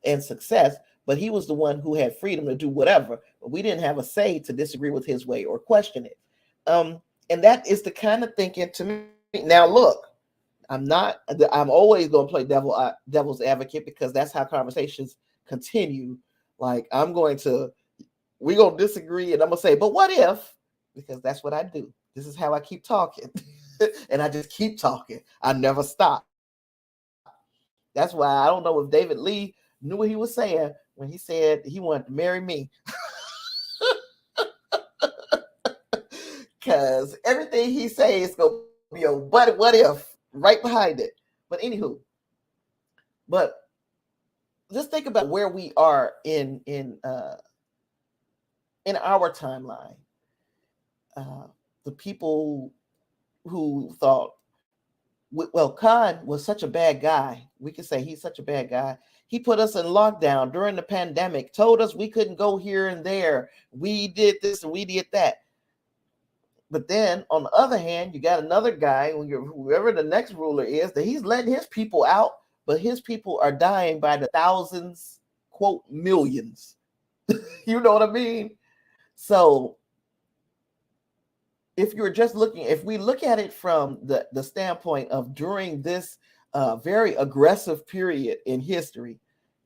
and success, but he was the one who had freedom to do whatever. But we didn't have a say to disagree with his way or question it. And that is the kind of thinking to me. Now, look, I'm always going to play devil's advocate, because that's how conversations continue. Like, we're going to disagree, and I'm going to say, but what if? Because that's what I do. This is how I keep talking. And I just keep talking. I never stop. That's why I don't know if David Lee knew what he was saying when he said he wanted to marry me. Because everything he says is going to be a what if right behind it. But anywho, just think about where we are in our timeline. The people who thought well, Khan was such a bad guy. We could say he's such a bad guy. He put us in lockdown during the pandemic, told us we couldn't go here and there. We did this and we did that. But then on the other hand, you got another guy, whoever the next ruler is, that he's letting his people out, but his people are dying by the thousands, quote, millions. You know what I mean? So if we look at it from the standpoint of during this very aggressive period in history,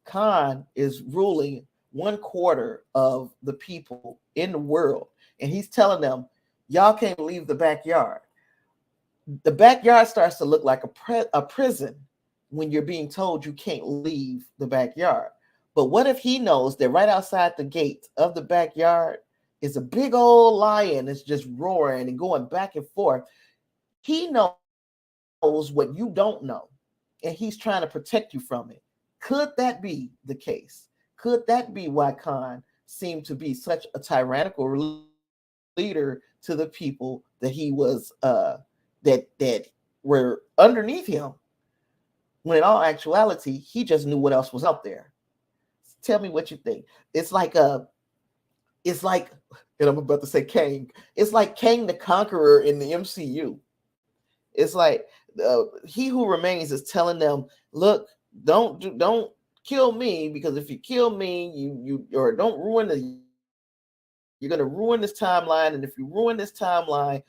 Khan is ruling 1/4 of the people in the world. And he's telling them, y'all can't leave the backyard. The backyard starts to look like a prison when you're being told you can't leave the backyard. But what if he knows that right outside the gate of the backyard is a big old lion that's just roaring and going back and forth? He knows what you don't know, and he's trying to protect you from it. Could that be the case? Could that be why Khan seemed to be such a tyrannical leader to the people that he was that were underneath him, when in all actuality he just knew what else was out there? Tell me what you think. It's like, and I'm about to say Kang. It's like Kang the Conqueror in the MCU. It's like he who remains is telling them, look, don't kill me, because if you kill me, you or don't ruin you're gonna ruin this timeline, and if you ruin this timeline,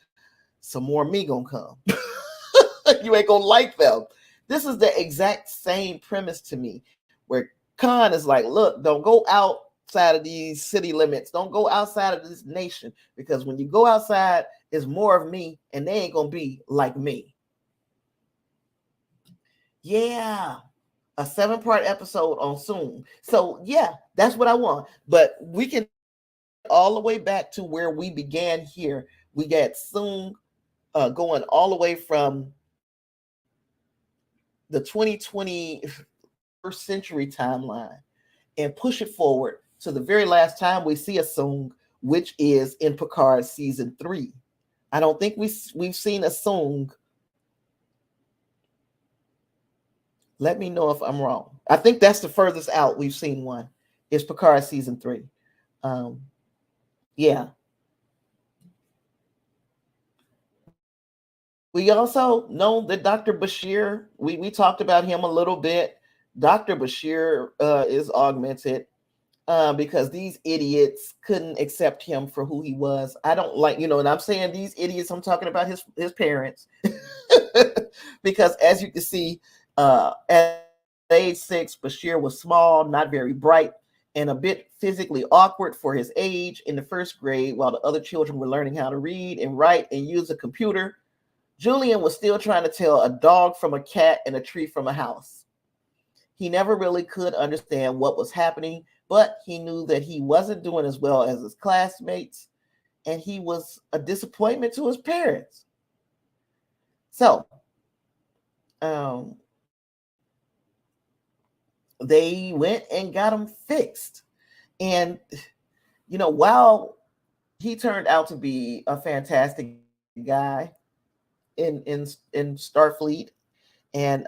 some more me gonna come. You ain't gonna like them. This is the exact same premise to me, where Khan is like, look, don't go outside of these city limits. Don't go outside of this nation, because when you go outside, it's more of me, and they ain't gonna be like me. Yeah, a 7-part episode on Zoom. So yeah, that's what I want. But we can all the way back to where we began here. We got Zoom going all the way from the 2021st century timeline and push it forward to the very last time we see a Sung, which is in Picard season 3. I don't think we've seen a Sung. Let me know if I'm wrong. I think that's the furthest out we've seen one. It's Picard season 3. Yeah. We also know that Dr. Bashir, we talked about him a little bit. Dr. Bashir is augmented because these idiots couldn't accept him for who he was. I don't like, and I'm saying these idiots, I'm talking about his parents. Because as you can see, at age 6, Bashir was small, not very bright, and a bit physically awkward for his age in the 1st grade, while the other children were learning how to read and write and use a computer. Julian was still trying to tell a dog from a cat and a tree from a house. He never really could understand what was happening, but he knew that he wasn't doing as well as his classmates, and he was a disappointment to his parents. So, they went and got him fixed. And, while he turned out to be a fantastic guy in Starfleet, and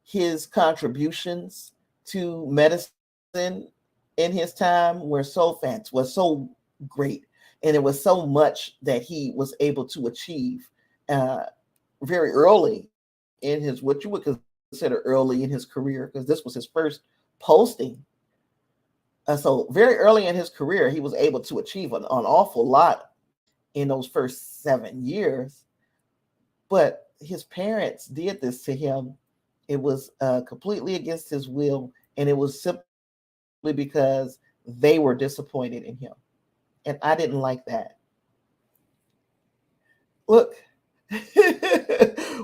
his contributions to medicine in his time was so great, and it was so much that he was able to achieve very early in his, what you would consider early in his career, because this was his first posting. So very early in his career, he was able to achieve an awful lot in those first 7 years. But his parents did this to him. It was completely against his will, and it was simply because they were disappointed in him. And I didn't like that. Look,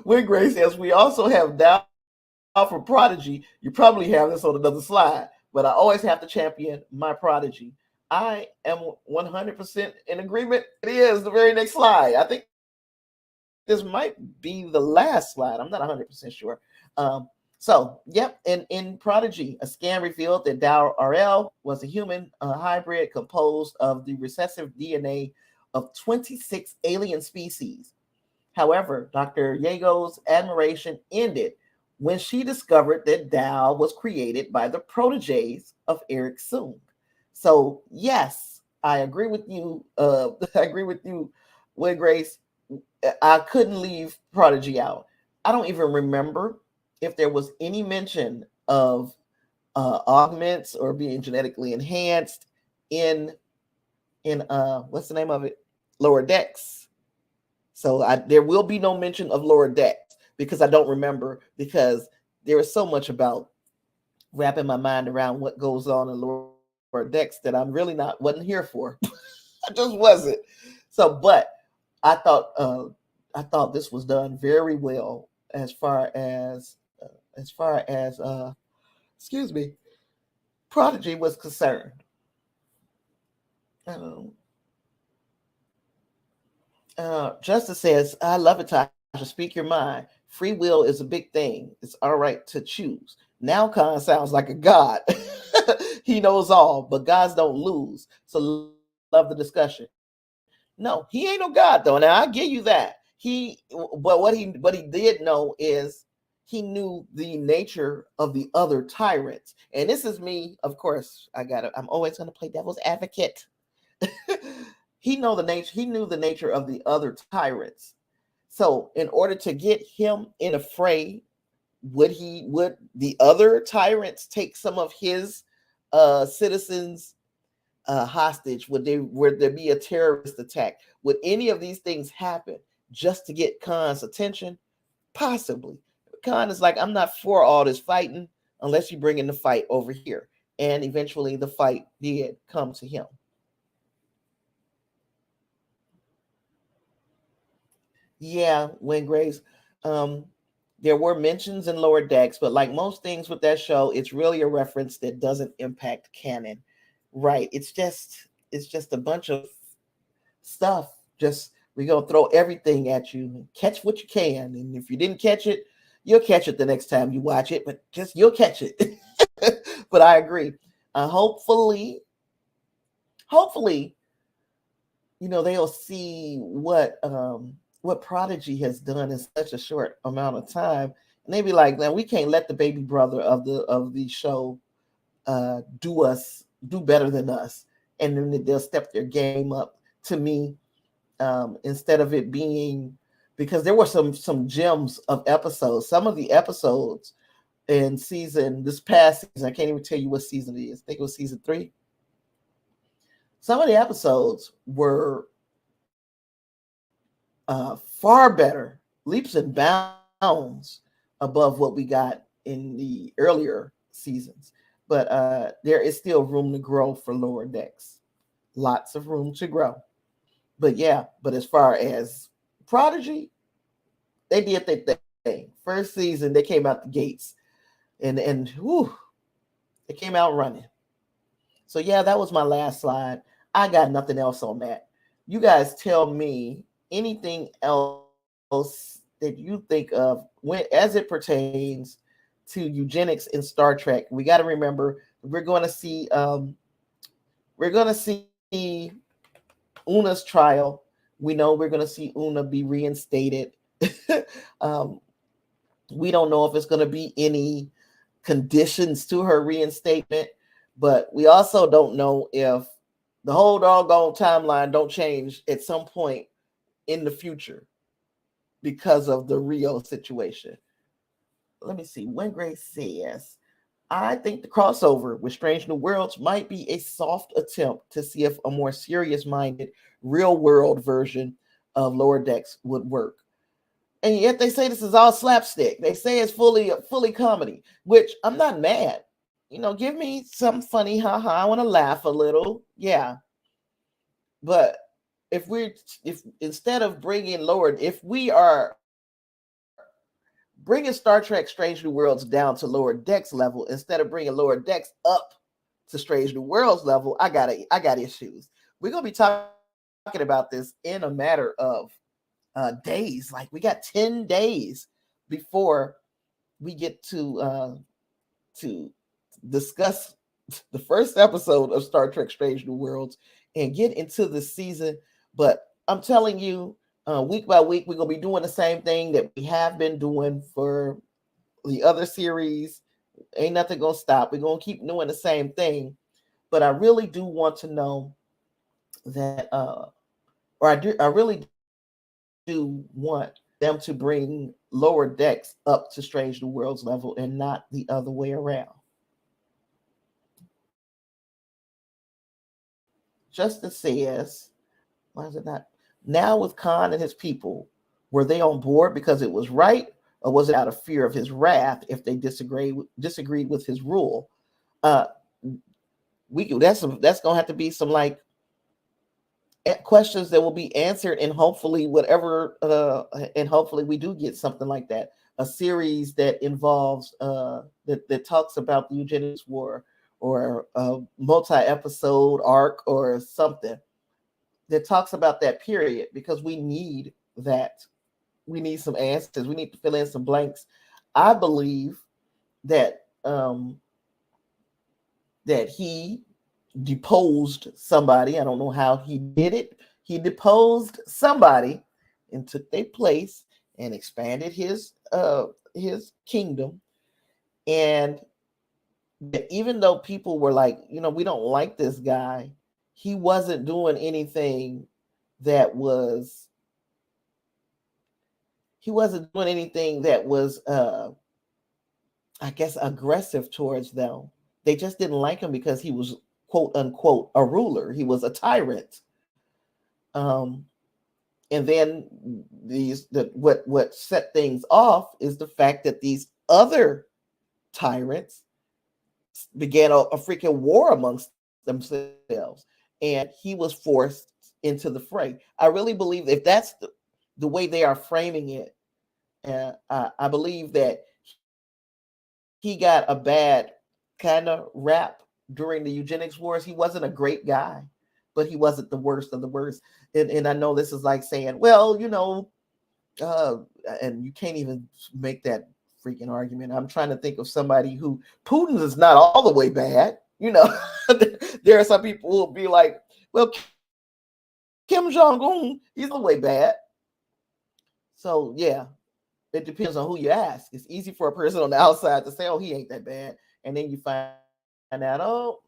when Grace says we also have down for Prodigy, you probably have this on another slide, but I always have to champion my Prodigy. I am 100% in agreement. It is the very next slide. I think this might be the last slide. I'm not 100% sure. So, yep, in Prodigy, a scan revealed that Dal-Rel was a human hybrid composed of the recessive DNA of 26 alien species. However, Dr. Yeago's admiration ended when she discovered that Tao was created by the proteges of Eric Soong. So, yes, I agree with you. I agree with you, Will Grace. I couldn't leave Prodigy out. I don't even remember if there was any mention of augments or being genetically enhanced in what's the name of it? Lower Decks. So there will be no mention of Lower Decks because I don't remember, because there is so much about wrapping my mind around what goes on in Lower Decks that I'm really wasn't here for. I just wasn't. So, but I thought this was done very well as far as excuse me, Prodigy was concerned. Um, Justice says, I love it, Tasha. Speak your mind. Free will is a big thing. It's all right to choose. Now Khan sounds like a god. He knows all, but gods don't lose. So love the discussion. No, he ain't no god though. Now I give you that. But what he did know is he knew the nature of the other tyrants. And this is me, of course. I'm always gonna play devil's advocate. He knew the nature of the other tyrants. So in order to get him in a fray, would the other tyrants take some of his citizens hostage? Would there be a terrorist attack? Would any of these things happen just to get Khan's attention? Possibly. Khan is like, I'm not for all this fighting unless you bring in the fight over here. And eventually the fight did come to him. Yeah, Win Grace. Um, there were mentions in Lower Decks, but like most things with that show, it's really a reference that doesn't impact canon. Right. It's just a bunch of stuff. Just we gonna throw everything at you. Catch what you can. And if you didn't catch it, you'll catch it the next time you watch it, but just you'll catch it. But I agree. Hopefully, they'll see what Prodigy has done in such a short amount of time, and they be like, "Man, we can't let the baby brother of the show do better than us," and then they'll step their game up. To me, instead of it being, because there were some gems of episodes. Some of the episodes in this past season, I can't even tell you what season it is. I think it was season 3. Some of the episodes were far better, leaps and bounds above what we got in the earlier seasons. But there is still room to grow for Lower Decks. Lots of room to grow. But yeah, but as far as Prodigy, they did their thing. First season, they came out the gates, and whew, they came out running. So yeah, that was my last slide. I got nothing else on that. You guys tell me anything else that you think of as it pertains to eugenics in Star Trek. We got to remember we're going to see Una's trial. We know we're going to see Una be reinstated. um, we don't know if it's going to be any conditions to her reinstatement, but we also don't know if the whole doggone timeline don't change at some point in the future because of the Rio situation. Let me see. When Grace says, I think the crossover with Strange New Worlds might be a soft attempt to see if a more serious minded, real world version of Lower Decks would work. And yet they say this is all slapstick. They say it's fully comedy, which I'm not mad. Give me some funny, haha. I want to laugh a little. Yeah. But if instead of bringing lower, if we are bringing Star Trek Strange New Worlds down to Lower Decks level instead of bringing Lower Decks up to Strange New Worlds level, I got issues. We're gonna be talking about this in a matter of days. Like we got 10 days before we get to discuss the first episode of Star Trek Strange New Worlds and get into the season. But I'm telling you, week by week, we're gonna be doing the same thing that we have been doing for the other series. Ain't nothing gonna stop. We're gonna keep doing the same thing. But I really do want to know that, I really do want them to bring Lower Decks up to Strange New Worlds level and not the other way around. Justice says, why is it not? Now with Khan and his people, were they on board because it was right, or was it out of fear of his wrath if they disagreed with his rule? Uh, that's gonna have to be some like questions that will be answered, and hopefully and hopefully we do get something like that, a series that involves that talks about the Eugenics War, or a multi-episode arc or something that talks about that period, because we need that. We need some answers. We need to fill in some blanks. I believe that that he deposed somebody. I don't know how he did it. He deposed somebody and took their place and expanded his kingdom. And even though people were like, we don't like this guy, he wasn't doing anything that was I guess aggressive towards them. They just didn't like him because he was, quote unquote, a ruler. He was a tyrant. And then what set things off is the fact that these other tyrants began a freaking war amongst themselves, and he was forced into the fray. I really believe if that's the way they are framing it, I believe that he got a bad kind of rap during the Eugenics Wars. He wasn't a great guy, but he wasn't the worst of the worst. And I know this is like saying, well, and you can't even make that freaking argument. I'm trying to think of somebody who Putin is not all the way bad. There are some people who will be like, well, Kim Jong-un, he's all the way bad. So yeah, it depends on who you ask. It's easy for a person on the outside to say, oh, he ain't that bad. And then you find out, oh,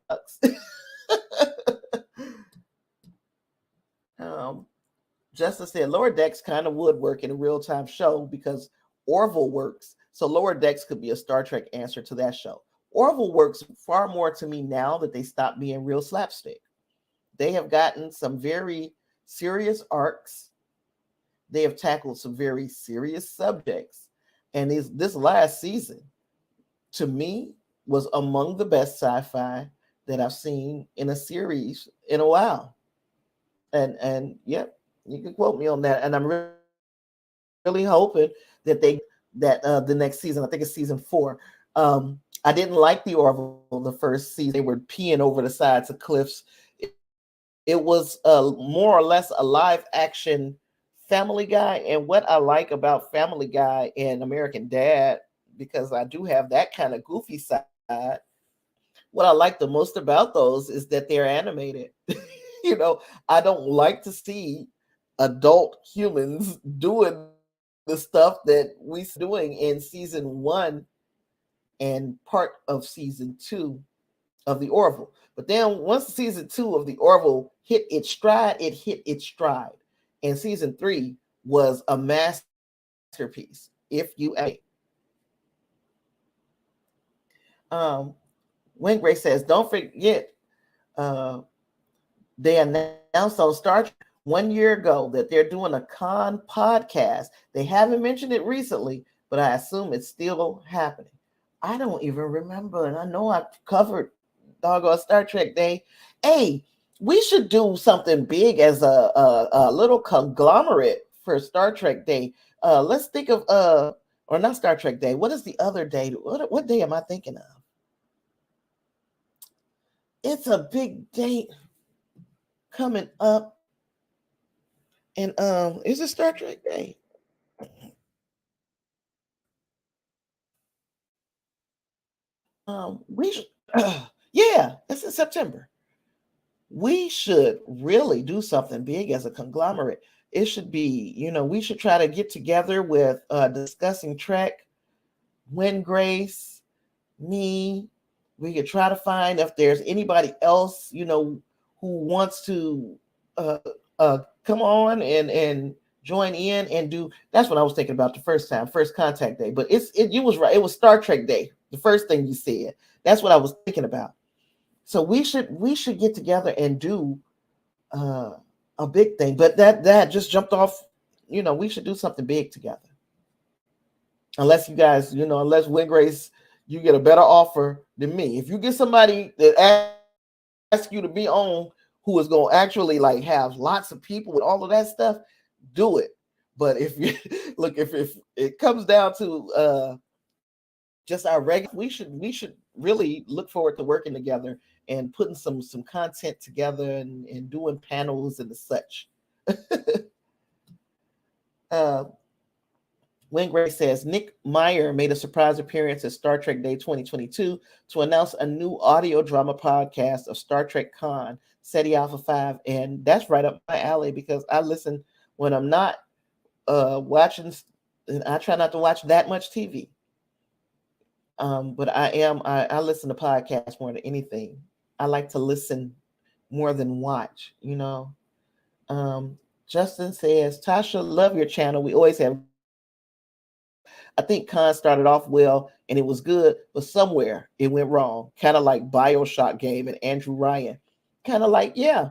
Justice said Lower Decks kind of would work in a real-time show because Orville works. So Lower Decks could be a Star Trek answer to that show. Orville works far more to me now that they stopped being real slapstick. They have gotten some very serious arcs. They have tackled some very serious subjects. And this last season, to me, was among the best sci-fi that I've seen in a series in a while. And yep, you can quote me on that. And I'm really hoping that the next season, I think it's season 4. I didn't like the Orville the first season. They were peeing over the sides of cliffs. It was more or less a live action Family Guy. And what I like about Family Guy and American Dad, because I do have that kind of goofy side, what I like the most about those is that they're animated. I don't like to see adult humans doing the stuff that we doing in season 1 and part of season 2 of the Orville. But then once season 2 of the Orville hit its stride, it hit its stride. And season 3 was a masterpiece, if you ask. When Grace says, don't forget, they announced on Star Trek 1 year ago that they're doing a Khan podcast. They haven't mentioned it recently, but I assume it's still happening. I don't even remember, and I know I covered doggone Star Trek Day. Hey, we should do something big as a little conglomerate for Star Trek Day. Let's think of or not Star Trek Day. What is the other day? What day am I thinking of? It's a big date coming up, and it's a Star Trek Day. We should, yeah, it's in September. We should really do something big as a conglomerate. it should be, we should try to get together with discussing Trek, Win Grace, me. We could try to find if there's anybody else, who wants to come on and join in and do. That's what I was thinking about the first contact day. But you was right. It was Star Trek Day. The first thing you said. That's what I was thinking about. So we should get together and do a big thing. But that just jumped off. We should do something big together. Unless you guys, unless Win Grace, you get a better offer than me. If you get somebody that asks you to be on who is going to actually like have lots of people with all of that stuff, do it. But if you look, if it comes down to just our regular, we should really look forward to working together and putting some content together and doing panels and the such. Wayne Gray says, Nick Meyer made a surprise appearance at Star Trek Day 2022 to announce a new audio drama podcast of Star Trek Khan, SETI Alpha 5. And that's right up my alley because I listen when I'm not watching, and I try not to watch that much TV. But I listen to podcasts more than anything. I like to listen more than watch, Justin says, Tasha, love your channel. We always have. I think Khan started off well and it was good, but somewhere it went wrong. Kind of like BioShock game and Andrew Ryan. Kind of like, yeah.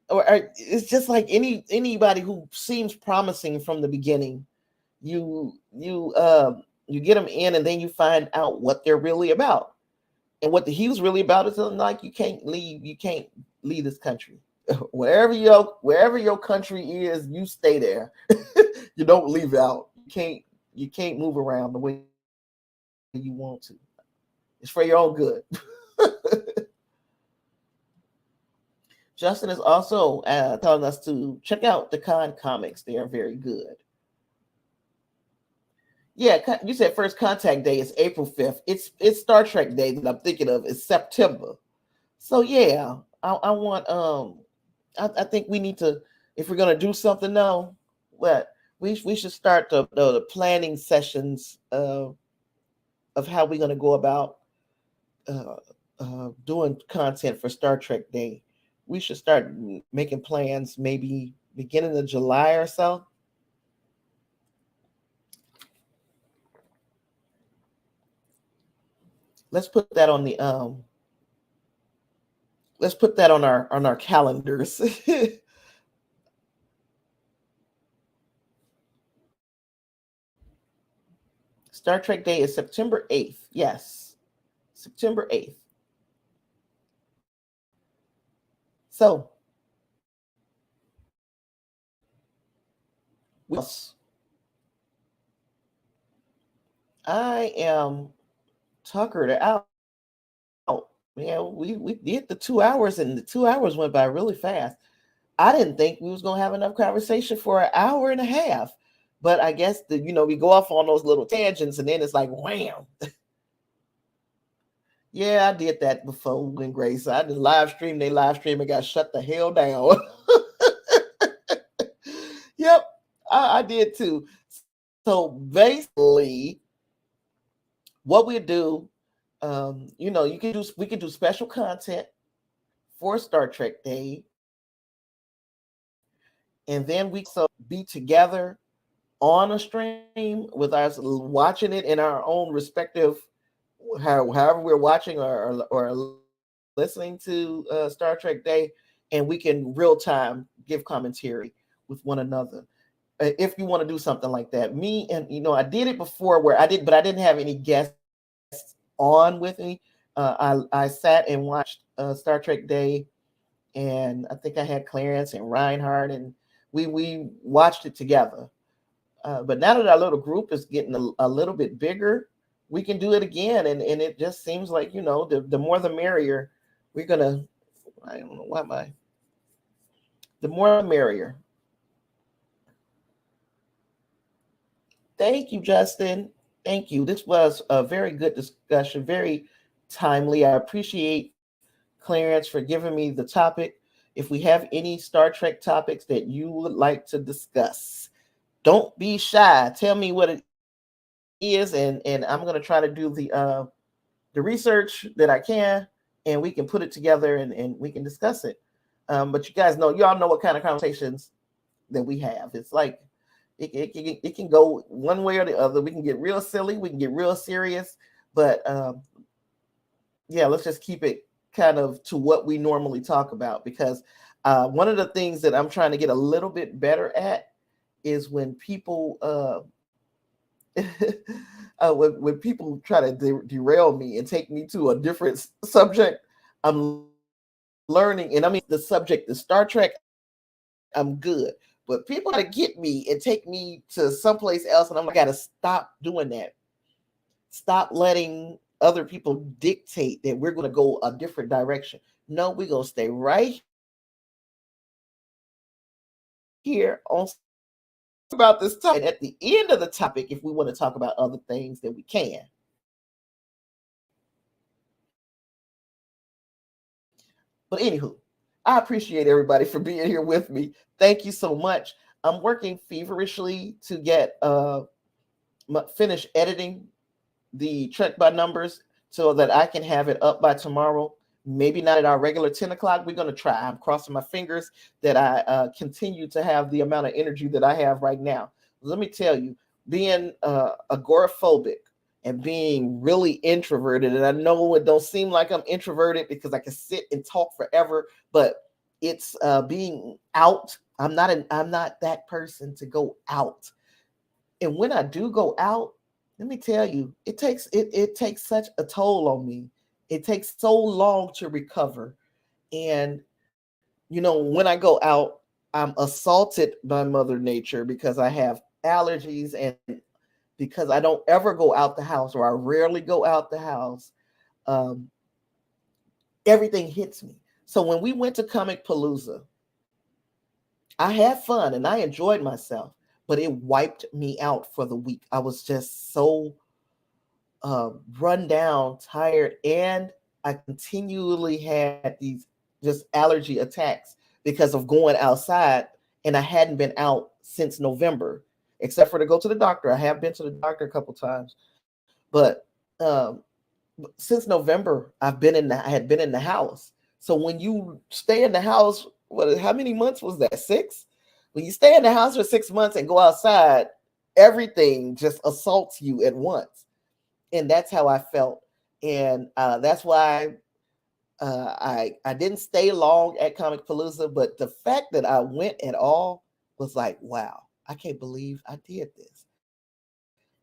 Or it's just like anybody who seems promising from the beginning. You get them in and then you find out what they're really about. And what he was really about is like you can't leave this country. Wherever your country is, you stay there. You don't leave out. You can't move around the way you want to. It's for your own good. Justin is also telling us to check out the Khan comics. They are very good. Yeah, you said first contact day is April 5th. It's Star Trek Day that I'm thinking of is September. So yeah, I want I think we need to, if we're gonna do something now, we should start the planning sessions of how we're gonna go about doing content for Star Trek Day. We should start making plans maybe beginning of July or so. Let's put that on the let's put that on our calendars. Star Trek Day is September 8th. Yes. September 8th. So I am tuckered out. Yeah, we did the 2 hours and the 2 hours went by really fast. I didn't think we was gonna have enough conversation for an hour and a half, but I guess we go off on those little tangents and then it's like wham. Yeah, I did that before when Grace. I did live stream. They live stream and got shut the hell down. Yep, I did too. So basically, what we do, we can do special content for Star Trek Day, and then we so be together on a stream with us watching it in our own respective, however we're watching or listening to Star Trek Day, and we can real time give commentary with one another. If you want to do something like that, me and I did it before where I didn't have any guests on with me. I sat and watched Star Trek Day, and I think I had Clarence and Reinhardt, and we watched it together. But now that our little group is getting a little bit bigger, we can do it again, and it just seems like the more the merrier. We're gonna, I don't know why the more the merrier. Thank you, Justin. Thank you. This was a very good discussion, very timely. I appreciate Clarence for giving me the topic. if we have any Star Trek topics that you would like to discuss, don't be shy. Tell me what it is, and I'm going to try to do the research that I can, and we can put it together and we can discuss it. But you guys know, y'all know what kind of conversations that we have. It's like it can go one way or the other. We can get real silly, we can get real serious, but yeah, let's just keep it kind of to what we normally talk about, because one of the things that I'm trying to get a little bit better at is when people when people try to derail me and take me to a different subject. I'm learning, and I mean the subject is Star Trek, I'm good. But people got to get me and take me to someplace else, and I'm like, I got to stop doing that. Stop letting other people dictate that we're going to go a different direction. No, we're going to stay right here on about this topic. And at the end of the topic, if we want to talk about other things, then we can. But anywho, I appreciate everybody for being here with me. Thank you so much. I'm working feverishly to get finish editing the Trek by Numbers so that I can have it up by tomorrow. Maybe not at our regular 10 o'clock. We're going to try. I'm crossing my fingers that I continue to have the amount of energy that I have right now. Let me tell you, being agoraphobic and being really introverted, and I know it don't seem like I'm introverted because I can sit and talk forever, but it's being out. I'm not that person to go out. And when I do go out, let me tell you, it takes such a toll on me. It takes so long to recover. And when I go out, I'm assaulted by Mother Nature because I have allergies and because I don't ever go out the house, or I rarely go out the house. Everything hits me. So when we went to Comic Palooza, I had fun and I enjoyed myself, but it wiped me out for the week. I was just so run down, tired, and I continually had these just allergy attacks because of going outside, and I hadn't been out since November, except for to go to the doctor. I have been to the doctor a couple times, but since November, I had been in the house. So when you stay in the house, how many months was that? 6? When you stay in the house for 6 months and go outside, everything just assaults you at once. And that's how I felt. And that's why I didn't stay long at Comic Palooza. But the fact that I went at all was like, wow, I can't believe I did this.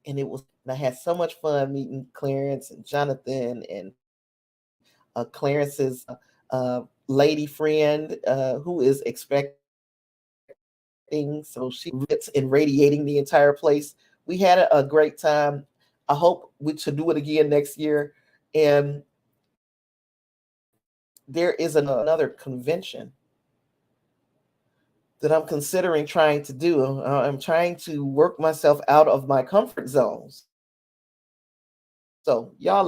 And I had so much fun meeting Clarence and Jonathan and Clarence's lady friend who is expecting. So she gets in radiating the entire place. We had a great time. I hope we should do it again next year. And there is another convention that I'm considering trying to do. I'm trying to work myself out of my comfort zones. So y'all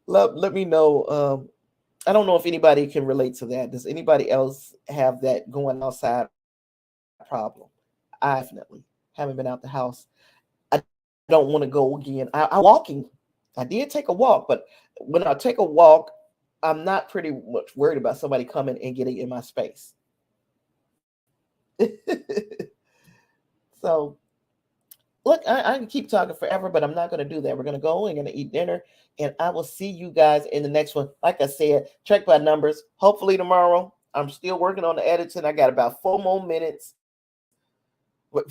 let me know. I don't know if anybody can relate to that. Does anybody else have that going outside problem? I definitely haven't been out the house. I don't want to go again. I'm walking. I did take a walk, but when I take a walk, I'm not pretty much worried about somebody coming and getting in my space. So, look, I can keep talking forever, but I'm not going to do that. We're going to go and going to eat dinner, and I will see you guys in the next one. Like I said, Trek by Numbers. Hopefully tomorrow. I'm still working on the editing. I got about 4 more minutes. We're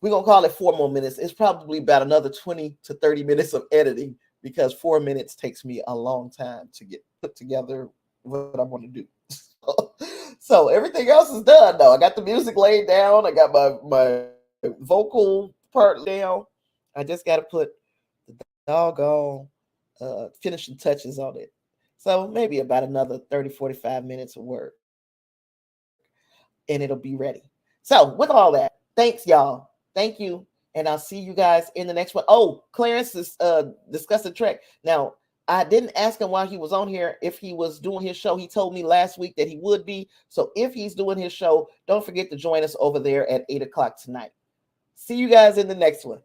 going to call it 4 more minutes. It's probably about another 20 to 30 minutes of editing, because 4 minutes takes me a long time to get put together what I want to do. So everything else is done though. I got the music laid down. I got my vocal part down. I just got to put the doggone finishing touches on it. So maybe about another 30, 45 minutes of work, and it'll be ready. So with all that, thanks y'all. Thank you. And I'll see you guys in the next one. Oh, Clarence is discussing Trek. Now, I didn't ask him while he was on here if he was doing his show. He told me last week that he would be. So if he's doing his show, don't forget to join us over there at 8 o'clock tonight. See you guys in the next one.